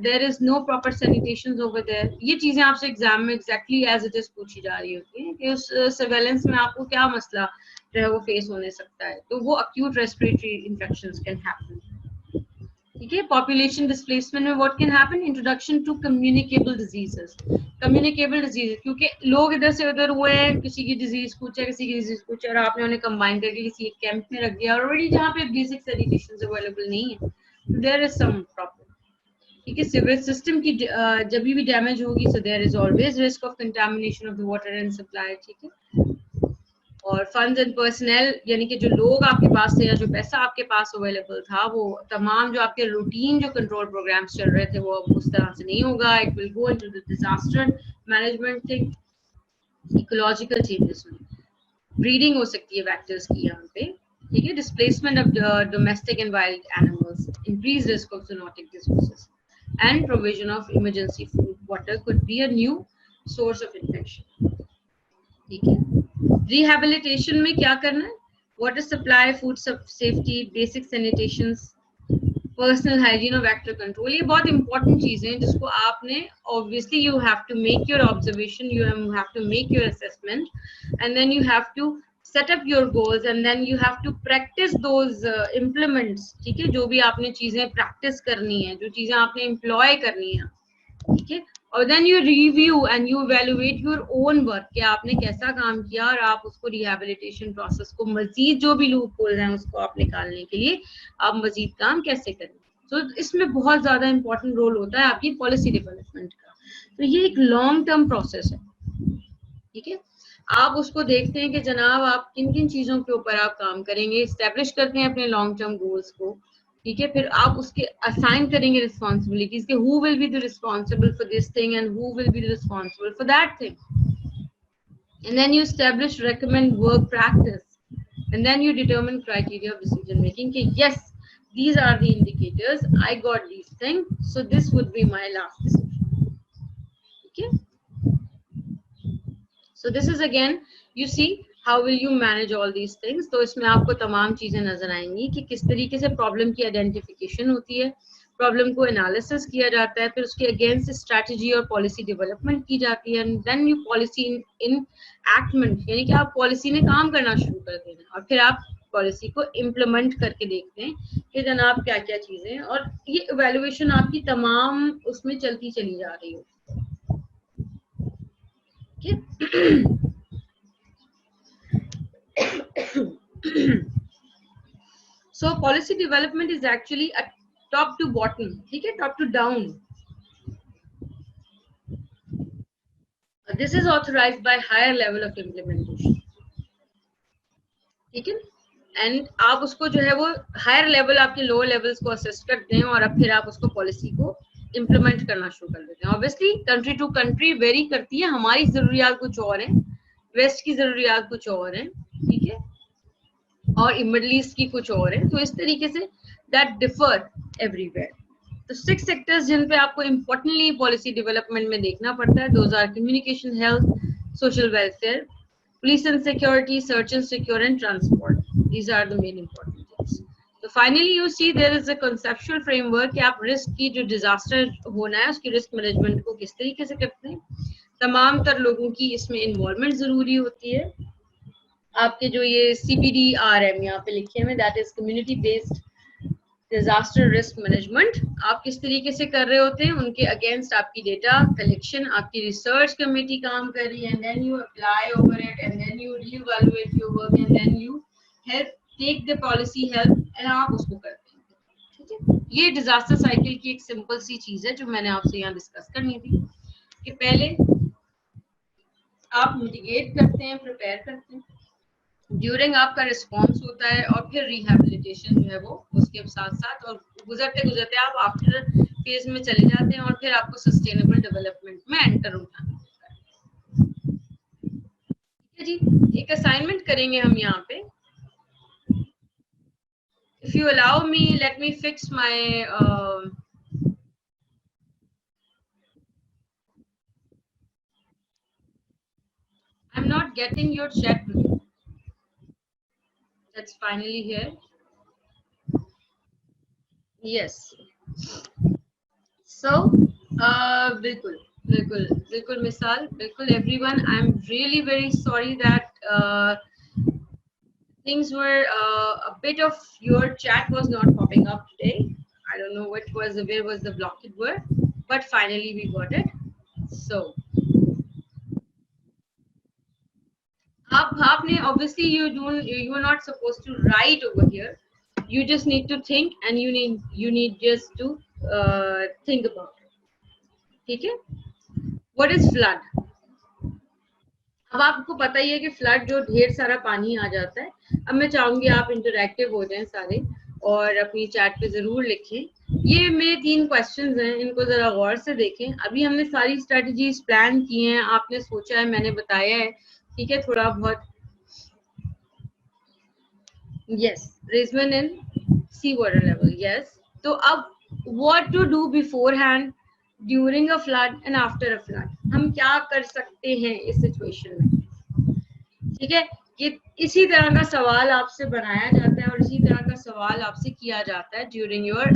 there is no proper sanitations over there। ये चीजें आपसे एग्जाम में exactly as it is पूछी जा रही होती हैं कि उस सर्वेलेंस में आपको क्या मसला जो है वो फेस होने सकता है, तो वो acute respiratory infections can happen, ठीक है। पॉपुलेशन डिस्प्लेसमेंट में what can happen, introduction to communicable diseases, communicable disease, क्योंकि लोग इधर से उधर हुए हैं, किसी की डिजीज कुछ है, किसी की डिजीज कुछ है, और आपने उन्हें कंबाइन करके किसी एक कैंप में रख दिया ऑलरेडी, जहाँ पे बेसिक सैनिटेशन अवेलेबल नहीं है, देयर इज सम प्रॉब्लम, ठीक है। सीवरेज सिस्टम की जब भी डैमेज होगी, so there is always risk of contamination of the water and supply, ठीक है। और फंड्स एंड पर्सनल, यानी कि जो लोग आपके पास थे या जो पैसा आपके पास अवेलेबल था, वो तमाम जो आपके रूटीन जो कंट्रोल प्रोग्राम्स चल रहे थे वो अब उस तरह से नहीं होगा। It will go into the disaster management thing, ecological changes में ब्रीडिंग हो सकती है वेक्टर्स की यहाँ पे, ठीक है। Displacement of domestic and wild animals, increase risk of zoonotic diseases and provision of emergency food water could be a new source of infection, ठीक है। रिहेबिलिटेशन में क्या करना है, water supply, food safety, basic sanitation, personal hygiene और vector control, ये बहुत important चीजें हैं जिसको आपने obviously you have to make your observation, you have to make your assessment, and then you have to set up your goals, and then you have to practice those implements, ठीक है। जो भी आपने चीजें प्रैक्टिस करनी है, जो चीजें आपने एम्प्लॉय करनी है, ठीक है। और then you review and you evaluate your own work, कि आपने कैसा काम किया, और आप उसको रिहैबिलिटेशन प्रोसेस को मजीद जो भी लूप होल हैं उसको आप निकालने के लिए आप मजीद काम कैसे करें। तो इसमें बहुत ज्यादा इंपॉर्टेंट रोल होता है आपकी पॉलिसी डेवलपमेंट का। तो ये एक लॉन्ग टर्म प्रोसेस है, ठीक है। आप उसको देखते हैं कि जनाब आप किन किन चीजों के ऊपर आप काम करेंगे, इस्टेब्लिश करते हैं अपने लॉन्ग टर्म गोल्स को, ठीक है। फिर आप उसके असाइन करेंगे रिस्पॉन्सिबिलिटीज के, who will be the responsible for this thing and who will be the responsible for that thing, and then you establish recommend work practice, and then you determine criteria of decision making कि yes these are the indicators, I got these things, so this would be my last decision, okay। So this is again you see how will you manage all these things। तो इसमें आपको तमाम चीजें नजर आएंगी कि किस तरीके से प्रॉब्लम की आइडेंटिफिकेशन होती है, प्रॉब्लम को एनालिसिस किया जाता है, फिर उसके अगेंस्ट स्ट्रैटेजी और पॉलिसी डेवलपमेंट की जाती है, and then you policy enactment, यानी कि आप पॉलिसी में काम करना शुरू कर देना, और फिर आप पॉलिसी को इम्प्लीमेंट करके देखते हैं कि जनाब क्या क्या चीजें, और ये इवैल्यूएशन आपकी तमाम उसमें चलती चली जा रही है, so policy development is actually a top to bottom, ठीक है, top to down, this is authorized by higher level of implementation, ठीक है। एंड आप उसको जो है वो हायर लेवल आपके लोअर लेवल्स को असिस्ट करते हैं, और अब फिर आप उसको पॉलिसी को इम्प्लीमेंट करना शुरू कर देते हैं। Obviously country to country vary करती है, हमारी जरूरियात कुछ और है, वेस्ट की जरूरियात कुछ और है, ठीक है, और मिडल ईस्ट की कुछ और है, तो इस तरीके से दैट डिफर एवरीवेयर। तो 6 सेक्टर्स जिन पे आपको इम्पोर्टेंटली पॉलिसी डेवलपमेंट में देखना पड़ता है, those are communication, health, social welfare, police and security, search and secure, and transport. These are the main important things. So finally you see there is a conceptual framework कि आप risk की जो disaster होना है उसकी risk management को किस तरीके से करते हैं। तमाम तर लोगों की इसमें involvement जरूरी होती है। आपके जो ये CPDRM यहाँ पे लिखे हुए, that is community based disaster risk management, आप किस तरीके से कर रहे होते हैं, उनके अगेंस्ट आपकी डेटा कलेक्शन, आपकी रिसर्च कमेटी काम कर रही है, and then you apply over it, and then you reevaluate your work, and then you help take the policy help, and आप उसको करते हैं। ठीक है, ये डिजास्टर साइकिल की एक सिंपल सी चीज है जो मैंने आपसे यहाँ डिस्कस करनी थी कि पहले आप मिटिगेट करते हैं, प्रिपेयर करते हैं, ड्यूरिंग आपका रिस्पॉन्स होता है, और फिर रिहेबिलिटेशन जो है वो उसके साथ साथ, और गुजरते गुजरते आप आफ्टर फेज में चले जाते हैं, और फिर आपको सस्टेनेबल डेवलपमेंट में एंटर होना होता है। ठीक है जी, एक असाइनमेंट करेंगे हम यहाँ पे। If you allow me, let me fix my I'm not getting your chat. That's finally here. Yes. So, बिल्कुल बिल्कुल बिल्कुल मिसाल, बिल्कुल everyone, I'm really very sorry that things were a bit of your chat was not popping up today. I don't know where was the blockage word, but finally we got it. So आपने obviously you are not supposed to write over here. You just need to think, and you need just to think about it. ठीक है? What is flood? अब आपको पता ही है कि flood जो ढेर सारा पानी आ जाता है। अब मैं चाहूंगी आप इंटरैक्टिव हो जाएं सारे, और अपनी चैट पे जरूर लिखें। ये मेरे 3 क्वेश्चंस हैं, इनको जरा गौर से देखें। अभी हमने सारी स्ट्रेटजीज प्लान की हैं, आपने सोचा है, मैंने बताया है, ठीक है, थोड़ा बहुत। Yes, raisement in sea water level, yes. तो अब what to do beforehand, during a flood and after a flood, हम क्या कर सकते हैं इस सिचुएशन में। ठीक है, ये इसी तरह का सवाल आपसे बनाया जाता है, और इसी तरह का सवाल आपसे किया जाता है during your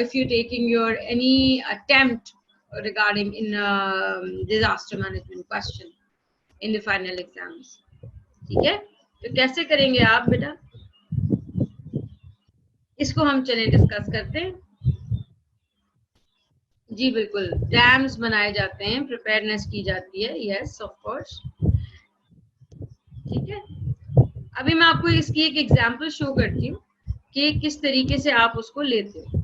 if you taking your any attempt regarding in disaster management question in the final exams. ठीक है, तो कैसे करेंगे आप बेटा, इसको हम चले डिस्कस करते हैं। जी बिल्कुल, डैम्स बनाए जाते हैं, प्रिपेयरनेस की जाती है, यस ऑफ कोर्स। ठीक है, अभी मैं आपको इसकी एक एग्जांपल शो करती हूँ कि किस तरीके से आप उसको लेते हो।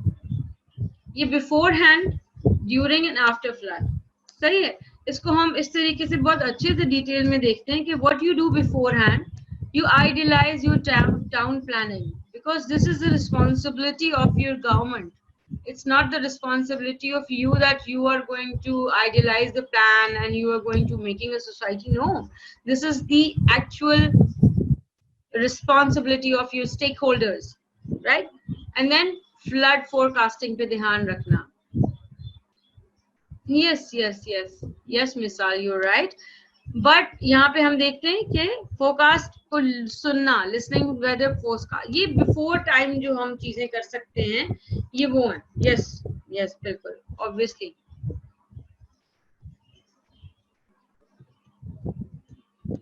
ये before hand, during and after flood, सही है। इसको हम इस तरीके से बहुत अच्छे से डिटेल में देखते हैं कि what you do before hand, you idealize your town planning, because this is the responsibility of your government. It's not the responsibility of you that you are going to idealize the plan and you are going to making a society. No, this is the actual responsibility of your stakeholders, right? And then flood forecasting पे ध्यान रखना। yes मिसाल, you're right. But यहाँ पे हम देखते हैं कि फोरकास्ट को सुनना, लिसनिंग वेदर फोरकास्ट, ये बिफोर टाइम जो हम चीजें कर सकते हैं, ये वो है। यस बिल्कुल, ऑब्वियसली।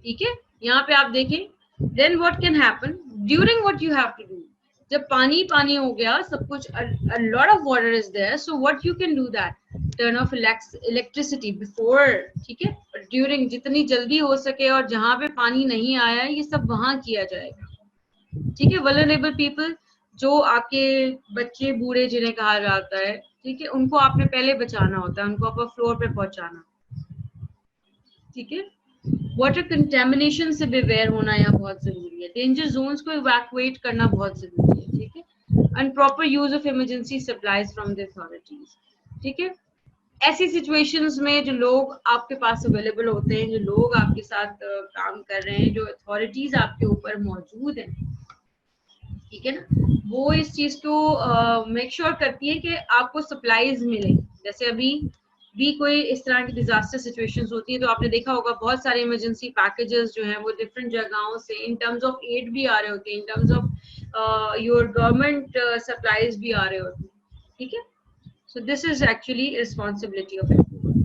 ठीक है, यहाँ पे आप देखें, then what can happen during what you have to do, जब पानी पानी हो गया, सब कुछ, a lot of water is there, so what you can do that, turn off electricity before, ठीक है, ड्यूरिंग जितनी जल्दी हो सके, और जहां पे पानी नहीं आया ये सब वहां किया जाएगा। ठीक है, वल्नरेबल पीपल, जो आपके बच्चे, बूढ़े जिन्हें कहा जाता है, ठीक है, उनको आपने पहले बचाना होता है, उनको अपने फ्लोर पे पहुंचाना। ठीक है, वाटर कंटेमिनेशन से बेवेयर होना यहाँ बहुत जरूरी है, डेंजर जोन्स को इवैक्यूएट करना बहुत जरूरी है। ठीक है, and proper use of emergency supplies from the authorities. ठीक है। ऐसी सिचुएशंस में जो लोग आपके पास अवेलेबल होते हैं, जो लोग आपके साथ काम कर रहे हैं, जो अथॉरिटीज आपके ऊपर मौजूद हैं, ठीक है ना, वो इस चीज को मेक श्योर करती है कि आपको सप्लाईज मिले। जैसे अभी भी कोई इस तरह की डिजास्टर सिचुएशंस होती है तो आपने देखा होगा बहुत सारे इमरजेंसी पैकेजेस जो हैं वो डिफरेंट जगहों से इन टर्म्स ऑफ एड भी आ रहे होते हैं, in terms of your government supplies भी आ रहे होते हैं, ठीक है। So this is actually responsibility of everyone.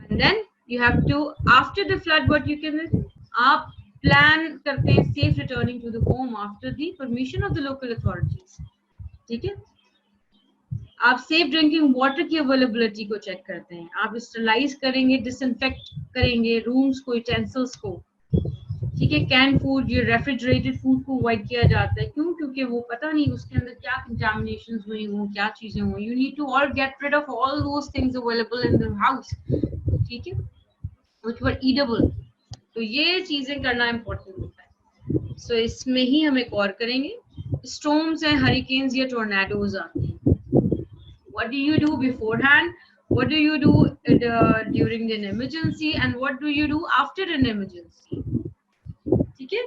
And then you have to, after the flood, what you can do? आप plan करते हैं safe returning to the home after the permission of the local authorities. ठीक है। आप safe drinking water की availability को check करते हैं, आप sterilize करेंगे, disinfect करेंगे rooms को, utensils को, ठीक है। कैन फूड, ये रेफ्रिजरेटेड फूड को अवॉइड किया जाता है, क्यों? क्योंकि वो पता नहीं उसके अंदर क्या कंटामिनेशंस हुई हो, क्या चीजें हुई। You need to all get rid of all those things available in the house, ठीक है, व्हिच वर ईटेबल। तो ये चीजें करना इंपॉर्टेंट होता है। सो इसमें ही हम एक और करेंगे, स्टॉर्म्स एंड हरिकेन्स या टोर्नेडोज आते हैं। What do you do beforehand, what do you do during an emergency, and what do you do after an emergency, ठीक है।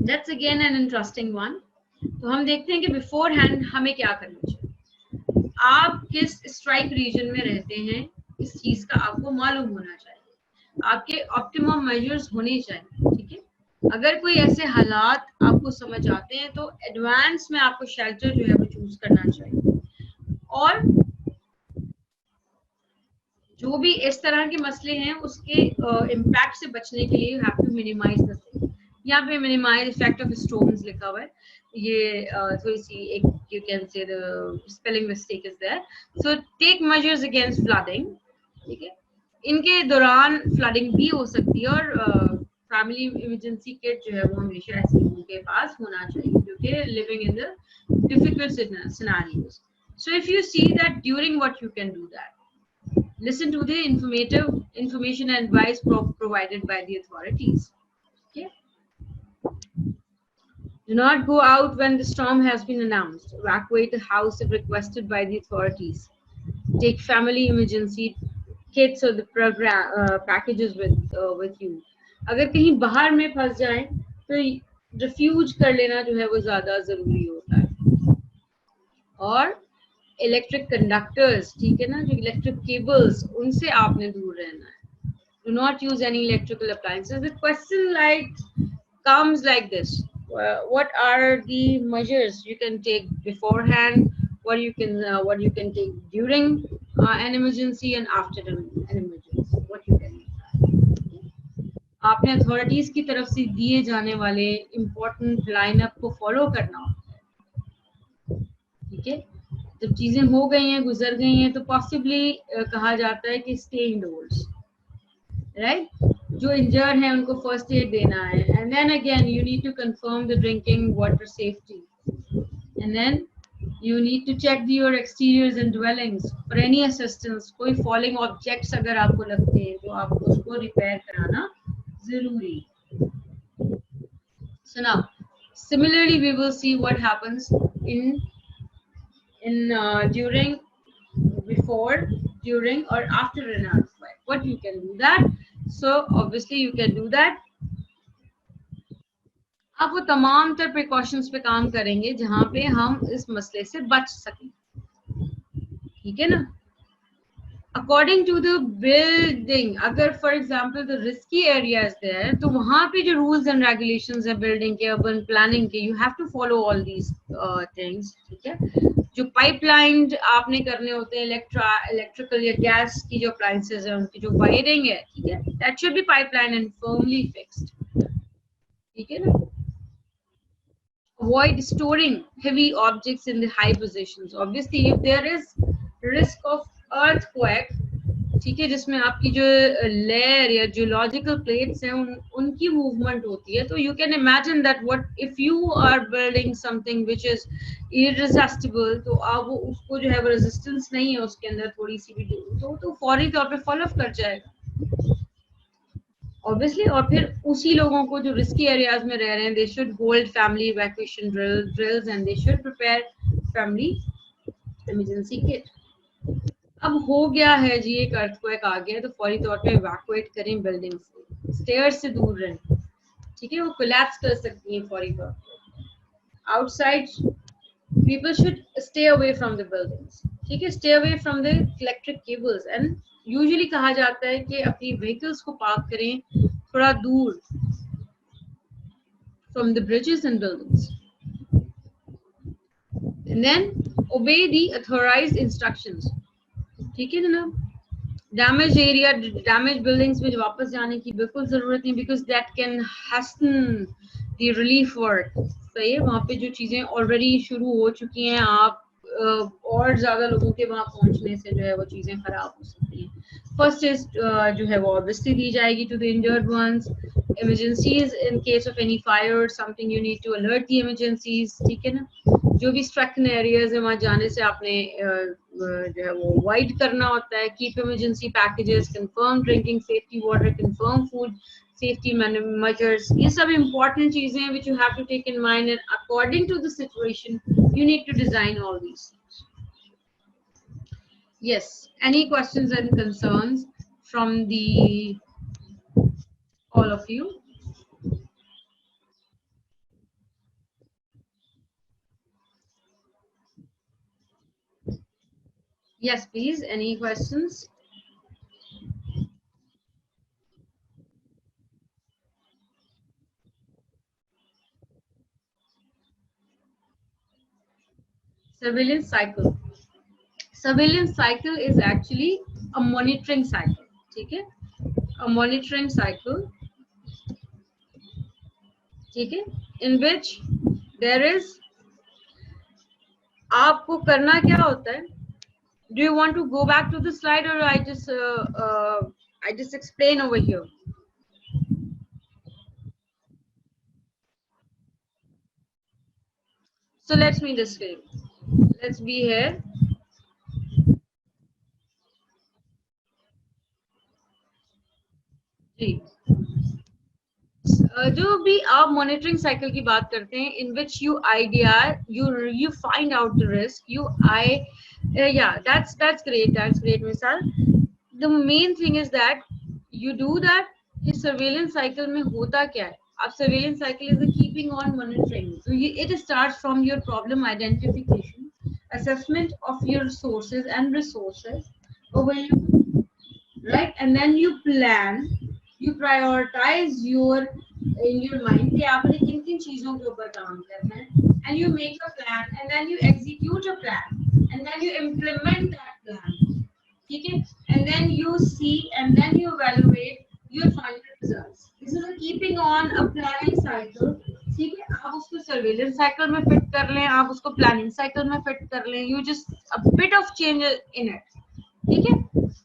That's again an interesting one. तो हम देखते हैं कि बिफोर हैंड हमें क्या करना चाहिए। आप किस स्ट्राइक रीजन में रहते हैं, इस चीज का आपको मालूम होना चाहिए, आपके ऑप्टिमम मेजर्स होने चाहिए, ठीक है। अगर कोई ऐसे हालात आपको समझ आते हैं तो एडवांस में आपको शेल्टर जो है वो चूज करना चाहिए। और जो भी इस तरह के मसले हैं उसके इम्पैक्ट से बचने के लिए you have to minimize the thing. यहाँ पे मिनिमाइज इफेक्ट ऑफ स्टॉर्म्स लिखा हुआ है, ये थोड़ी सी एक you can say the spelling mistake is there. So take measures against flooding, ठीक है। इनके दौरान फ्लडिंग भी हो सकती है और फैमिली इमरजेंसी किट जो है वो हमेशा ऐसे लोगों के पास होना चाहिए क्योंकि living in the difficult scenarios. So if you see that during what you can do that, listen to the information and advice provided by the authorities. Okay. Do not go out when the storm has been announced. Evacuate the house if requested by the authorities. Take family emergency kits or the program packages with you. अगर कहीं बाहर में फंस जाएं तो refuse कर लेना जो है वो ज्यादा जरूरी होता है। और इलेक्ट्रिक कंडक्टर्स, ठीक है ना, जो इलेक्ट्रिक केबल्स, उनसे आपने दूर रहना है। Do not use any electrical appliances. The question comes like this: what are the measures you can take beforehand? What you can take during an emergency and after an emergency? What you can do? आपने authorities की तरफ से दिए जाने वाले important lineup को follow करना, ठीक है। जब चीजें हो गई हैं, गुजर गई हैं, तो पॉसिबली कहा जाता है कि स्टे इंडोर्स, राइट। जो इंजर्ड हैं उनको फर्स्ट एड देना है, and then again you need to confirm the drinking water safety, and then you need to check your exteriors and dwellings for any assistance. कोई फॉलिंग ऑब्जेक्ट्स अगर आपको लगते हैं तो आपको उसको रिपेयर कराना जरूरी। So now similarly we will see what happens in during, before, during or after an earthquake. What you can do that, so obviously you can do that। आप वो तमाम तर प्रिकॉशंस पे काम करेंगे जहां पे हम इस मसले से बच सकें, ठीक है ना। अकॉर्डिंग टू द बिल्डिंग, अगर for example the risky area is there तो वहां पे जो रूल्स एंड रेगुलेशंस है बिल्डिंग के, अर्बन प्लानिंग के, you have to follow all these things, ठीक है। जो पाइपलाइन आपने करने होते हैं, इलेक्ट्रिकल या गैस की जो अप्लायंसेस है उनकी जो वायरिंग है, ठीक है, that should be pipeline and firmly fixed, ठीक है ना। Avoid storing heavy objects in the high positions. Obviously, if there is risk of earthquake, ठीक है, जिसमें आपकी जो लेयर या जियोलॉजिकल प्लेट्स हैं उनकी मूवमेंट होती है, तो you can imagine that what if you are building something which is irresistible, तो आप वो उसको जो है वो रेजिस्टेंस नहीं है उसके अंदर थोड़ी सी भी, तो फौरी तौर पे फॉल ऑफ कर जाएगा ऑब्वियसली। और फिर उसी लोगों को जो रिस्की एरियाज में रह रहे हैं, they should hold family evacuation drills and they should prepare family emergency kit. अब हो गया है जी, एक अर्थक्वेक आ गया है, तो फौरी तौर पे इवैक्यूएट करें बिल्डिंग से, स्टेयर्स से दूर रहें, ठीक है, वो कोलैप्स कर सकती हैं फौरी तौर पे। Outside people should stay away from the buildings, ठीक है, stay away from the electric cables, and usually कहा जाता है कि अपनी vehicles को पार्क करें थोड़ा दूर from the bridges and buildings, and then obey the authorized instructions, ठीक है ना। डैमेज एरिया, डैमेज बिल्डिंग्स में वापस जाने की बिल्कुल जरूरत नहीं, because that can hasten the relief work, सही है, वहाँ पे जो चीजें ऑलरेडी शुरू हो चुकी हैं, आप और ज्यादा लोगों के वहाँ पहुंचने से जो है वो चीजें खराब हो सकती हैं। फर्स्ट एज जो है वो ऑब्वियसली दी जाएगी to the injured ones. Emergencies in case of any fire something you need to alert the emergencies, ठीक है ना। जो भी स्ट्रक्न एरियाज है वहाँ जाने से आपने जो है वो अवॉइड करना होता है। Keep emergency packages, confirm drinking safety water, confirm food safety measures, ये सब important चीजें हैं which you have to take in mind, and according to the situation you need to design all these things. Yes, any questions and concerns from the all of you? Yes please, any questions? Surveillance cycle. Surveillance cycle is actually a monitoring cycle, ठीक है, a monitoring cycle, ठीक है, in which there is, आपको करना क्या होता है? Do you want to go back to the slide, or I just explain over here? So let's me display. Let's be here. जी, जो भी आप मॉनिटरिंग साइकिल की बात करते हैं, in which you idea, you find out the risk, yeah, that's great मिसाल। The main thing is that you do that। कि surveillance cycle में होता क्या है? अब surveillance cycle is a keeping on monitoring, so it starts from your problem identification, assessment of your sources and resources available, right, and then you plan, you prioritize your in your mind कि आपने किन किन चीजों के ऊपर काम करना है, and you make a plan, and then you execute a plan, and then you implement that plan, ठीक है, and then you see and then you evaluate your final results. This is a keeping on a planning cycle, ठीक है। आप उसको surveillance cycle में fit कर लें, आप उसको प्लानिंग साइकिल में फिट कर लें, you just a bit of change in it, ठीक है।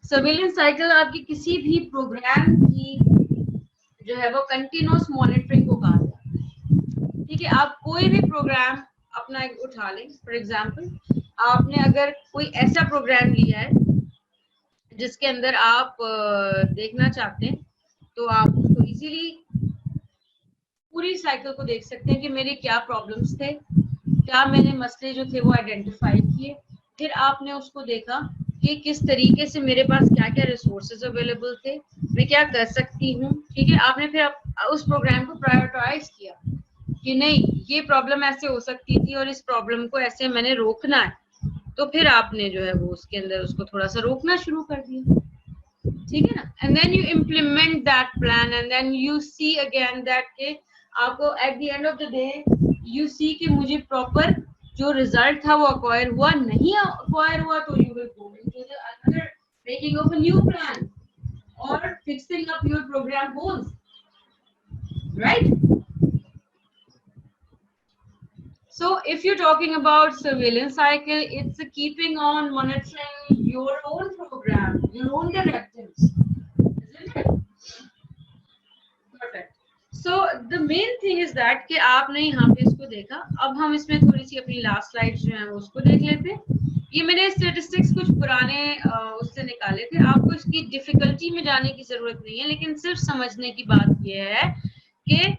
सर्वेलेंस साइकिल आपकी किसी भी प्रोग्राम की जो है वो कंटिन्यूअस मॉनिटरिंग को कहा जाता है, ठीक है। आप कोई भी प्रोग्राम अपना एक उठा लें, फॉर एग्जांपल आपने अगर कोई ऐसा प्रोग्राम लिया है जिसके अंदर आप देखना चाहते हैं, तो आप उसको इजीली पूरी साइकिल को देख सकते हैं कि मेरे क्या प्रॉब्लम्स थे, क्या मैंने मसले जो थे वो आइडेंटिफाई किए, फिर आपने उसको देखा कि किस तरीके से मेरे पास क्या क्या रिसोर्सेज अवेलेबल थे, मैं क्या कर सकती हूँ, ठीक है। आपने फिर उस प्रोग्राम को प्रायोरिटाइज किया कि नहीं, ये प्रॉब्लम ऐसे हो सकती थी और इस प्रॉब्लम को ऐसे मैंने रोकना है, तो फिर आपने जो है वो उसके अंदर उसको थोड़ा सा रोकना शुरू कर दिया, ठीक है ना। And then you implement that plan, and then you see again that के आपको at the end of the day you see कि मुझे प्रॉपर जो रिजल्ट था वो अक्वायर हुआ, नहीं अक्वायर हुआ, तो you will go into the another making of a new plan और fixing up your program goals, right. So if you're talking about surveillance cycle, it's a keeping on monitoring your own program, your own directives, isn't it? Perfect. So the main thing is that कि आपने यहाँ पे इसको देखा। अब हम इसमें थोड़ी सी अपनी लास्ट स्लाइड जो है उसको देख लेते हैं। ये मैंने स्टेटिस्टिक्स कुछ पुराने उससे निकाले थे, आपको इसकी डिफिकल्टी में जाने की जरूरत नहीं है, लेकिन सिर्फ समझने की बात ये है कि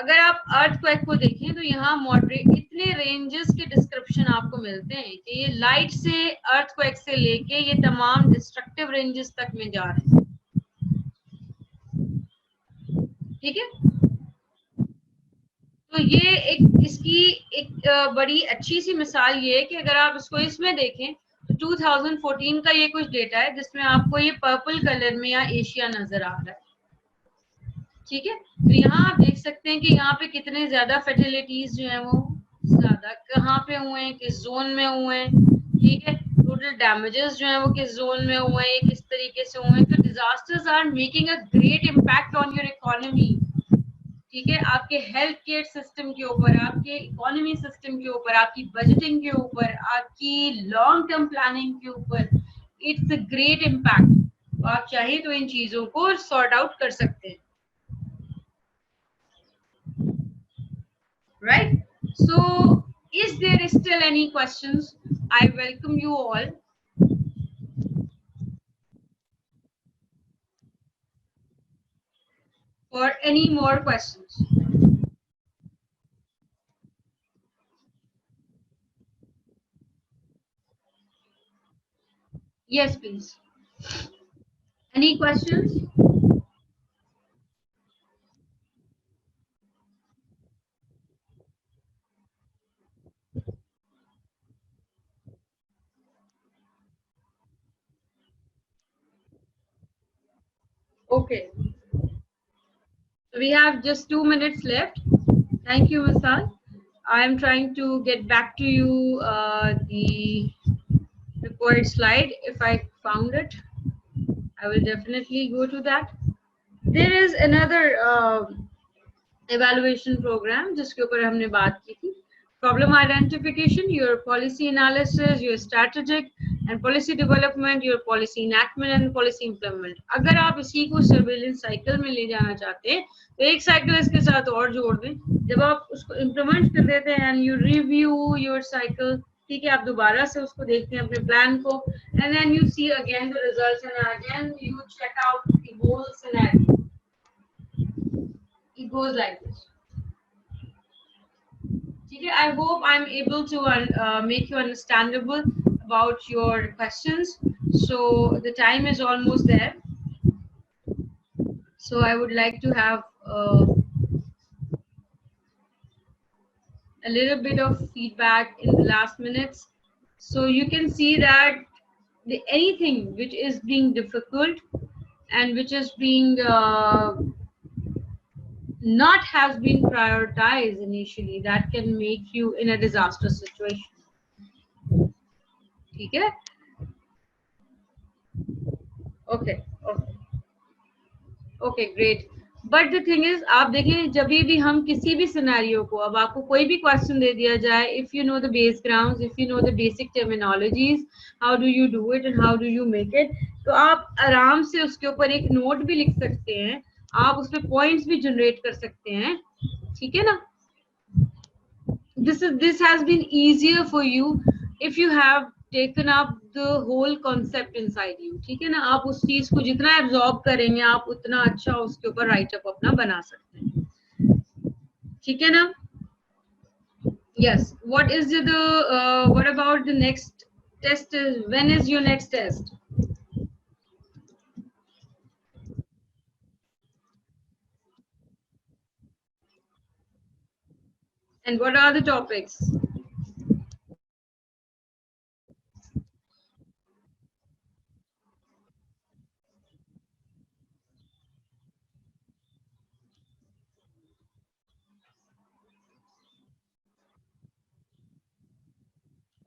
अगर आप अर्थक्वेक को देखें तो यहाँ मॉडरेट इतने रेंजेस के डिस्क्रिप्शन आपको मिलते हैं कि ये लाइट से अर्थक्वेक से लेके ये तमाम डिस्ट्रक्टिव रेंजेस तक में जा रहे हैं, ठीक है। तो ये एक इसकी एक बड़ी अच्छी सी मिसाल ये है कि अगर आप इसको इसमें देखें तो 2014 का ये कुछ डेटा है जिसमें आपको ये पर्पल कलर में या एशिया नजर आ रहा है, ठीक है। तो यहाँ आप देख सकते हैं कि यहाँ पे कितने ज्यादा फर्टिलिटीज जो है वो ज्यादा कहाँ पे हुए हैं, किस जोन में हुए हैं, ठीक है। टोटल डैमेजेस जो है वो किस जोन में हुए हैं, किस तरीके से हुए हैं। तो disasters are making a great impact on your economy, ठीक है, आपके हेल्थ केयर सिस्टम के ऊपर, आपके इकोनॉमी सिस्टम के ऊपर, आपकी बजटिंग के ऊपर, आपकी लॉन्ग टर्म प्लानिंग के ऊपर। It's a great impact. तो आप चाहे तो इन चीजों को सॉर्ट आउट कर सकते हैं, right? So is there still any questions? I welcome you all for any more questions. Yes, please. Any questions? Okay, so we have just 2 minutes left. Thank you, Masal. I am trying to get back to you the required slide. If I found it, I will definitely go to that. There is another evaluation program जिसके ऊपर हमने बात की थी. Problem identification, your policy analysis, your strategic and policy development, your policy enactment and policy implement. अगर आप इसी को surveillance cycle में ले जाना चाहते हैं तो एक cycle इसके साथ और जोड़ दें. जब आप उसको implement कर देते हैं and you review your cycle, ठीक है, आप दोबारा से उसको देखते हैं अपने प्लान को, and then you see again the results and again you check out the whole scenario. It goes like this. Okay, I hope I'm able to make you understandable about your questions. So the time is almost there. So I would like to have a little bit of feedback in the last minutes. So you can see that anything which is being difficult and which is being not has been prioritized initially, that can make you in a disaster situation. Okay. Okay. Okay. Okay great. But the thing is, आप देखें जब भी हम किसी भी scenario को, अब आपको कोई भी क्वेश्चन दे दिया जाए, if you know the base grounds, if you know the basic terminologies, how do you do it and how do you make it, तो आप आराम से उसके ऊपर एक नोट भी लिख सकते हैं, आप उस पर पॉइंट्स भी जनरेट कर सकते हैं, ठीक है ना. This has been easier for you if you have taken up the whole concept inside you, ठीक है ना. आप उस चीज को जितना एब्जॉर्ब करेंगे आप उतना अच्छा उसके ऊपर राइट अप अपना बना सकते हैं, ठीक है ना. Yes, what is the what about the next test? When is your next test? And what are the topics?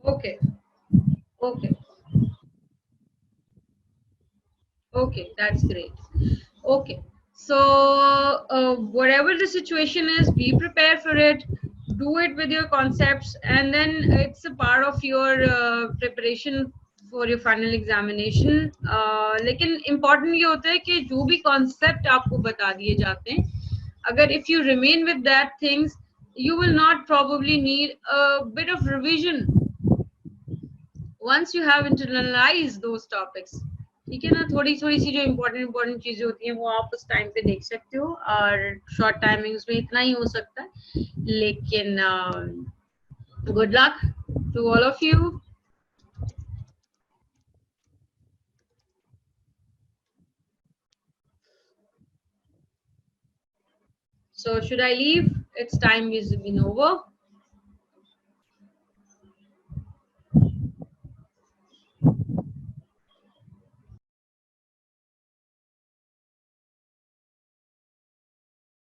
Okay. Okay. Okay, that's great. Okay, so whatever the situation is, be prepared for it, do it with your concepts, and then it's a part of your preparation for your final examination. लेकिन important ये होता है कि जो भी concept आपको बता दिए जाते हैं, अगर if you remain with that things, you will not probably need a bit of revision once you have internalized those topics, ठीक है ना। थोड़ी थोड़ी सी जो इम्पोर्टेंट चीजें होती हैं वो आप उस टाइम पे देख सकते हो, और शॉर्ट टाइमिंग्स में इतना ही हो सकता है, लेकिन good luck to all of you. So should I leave? Its time is been over.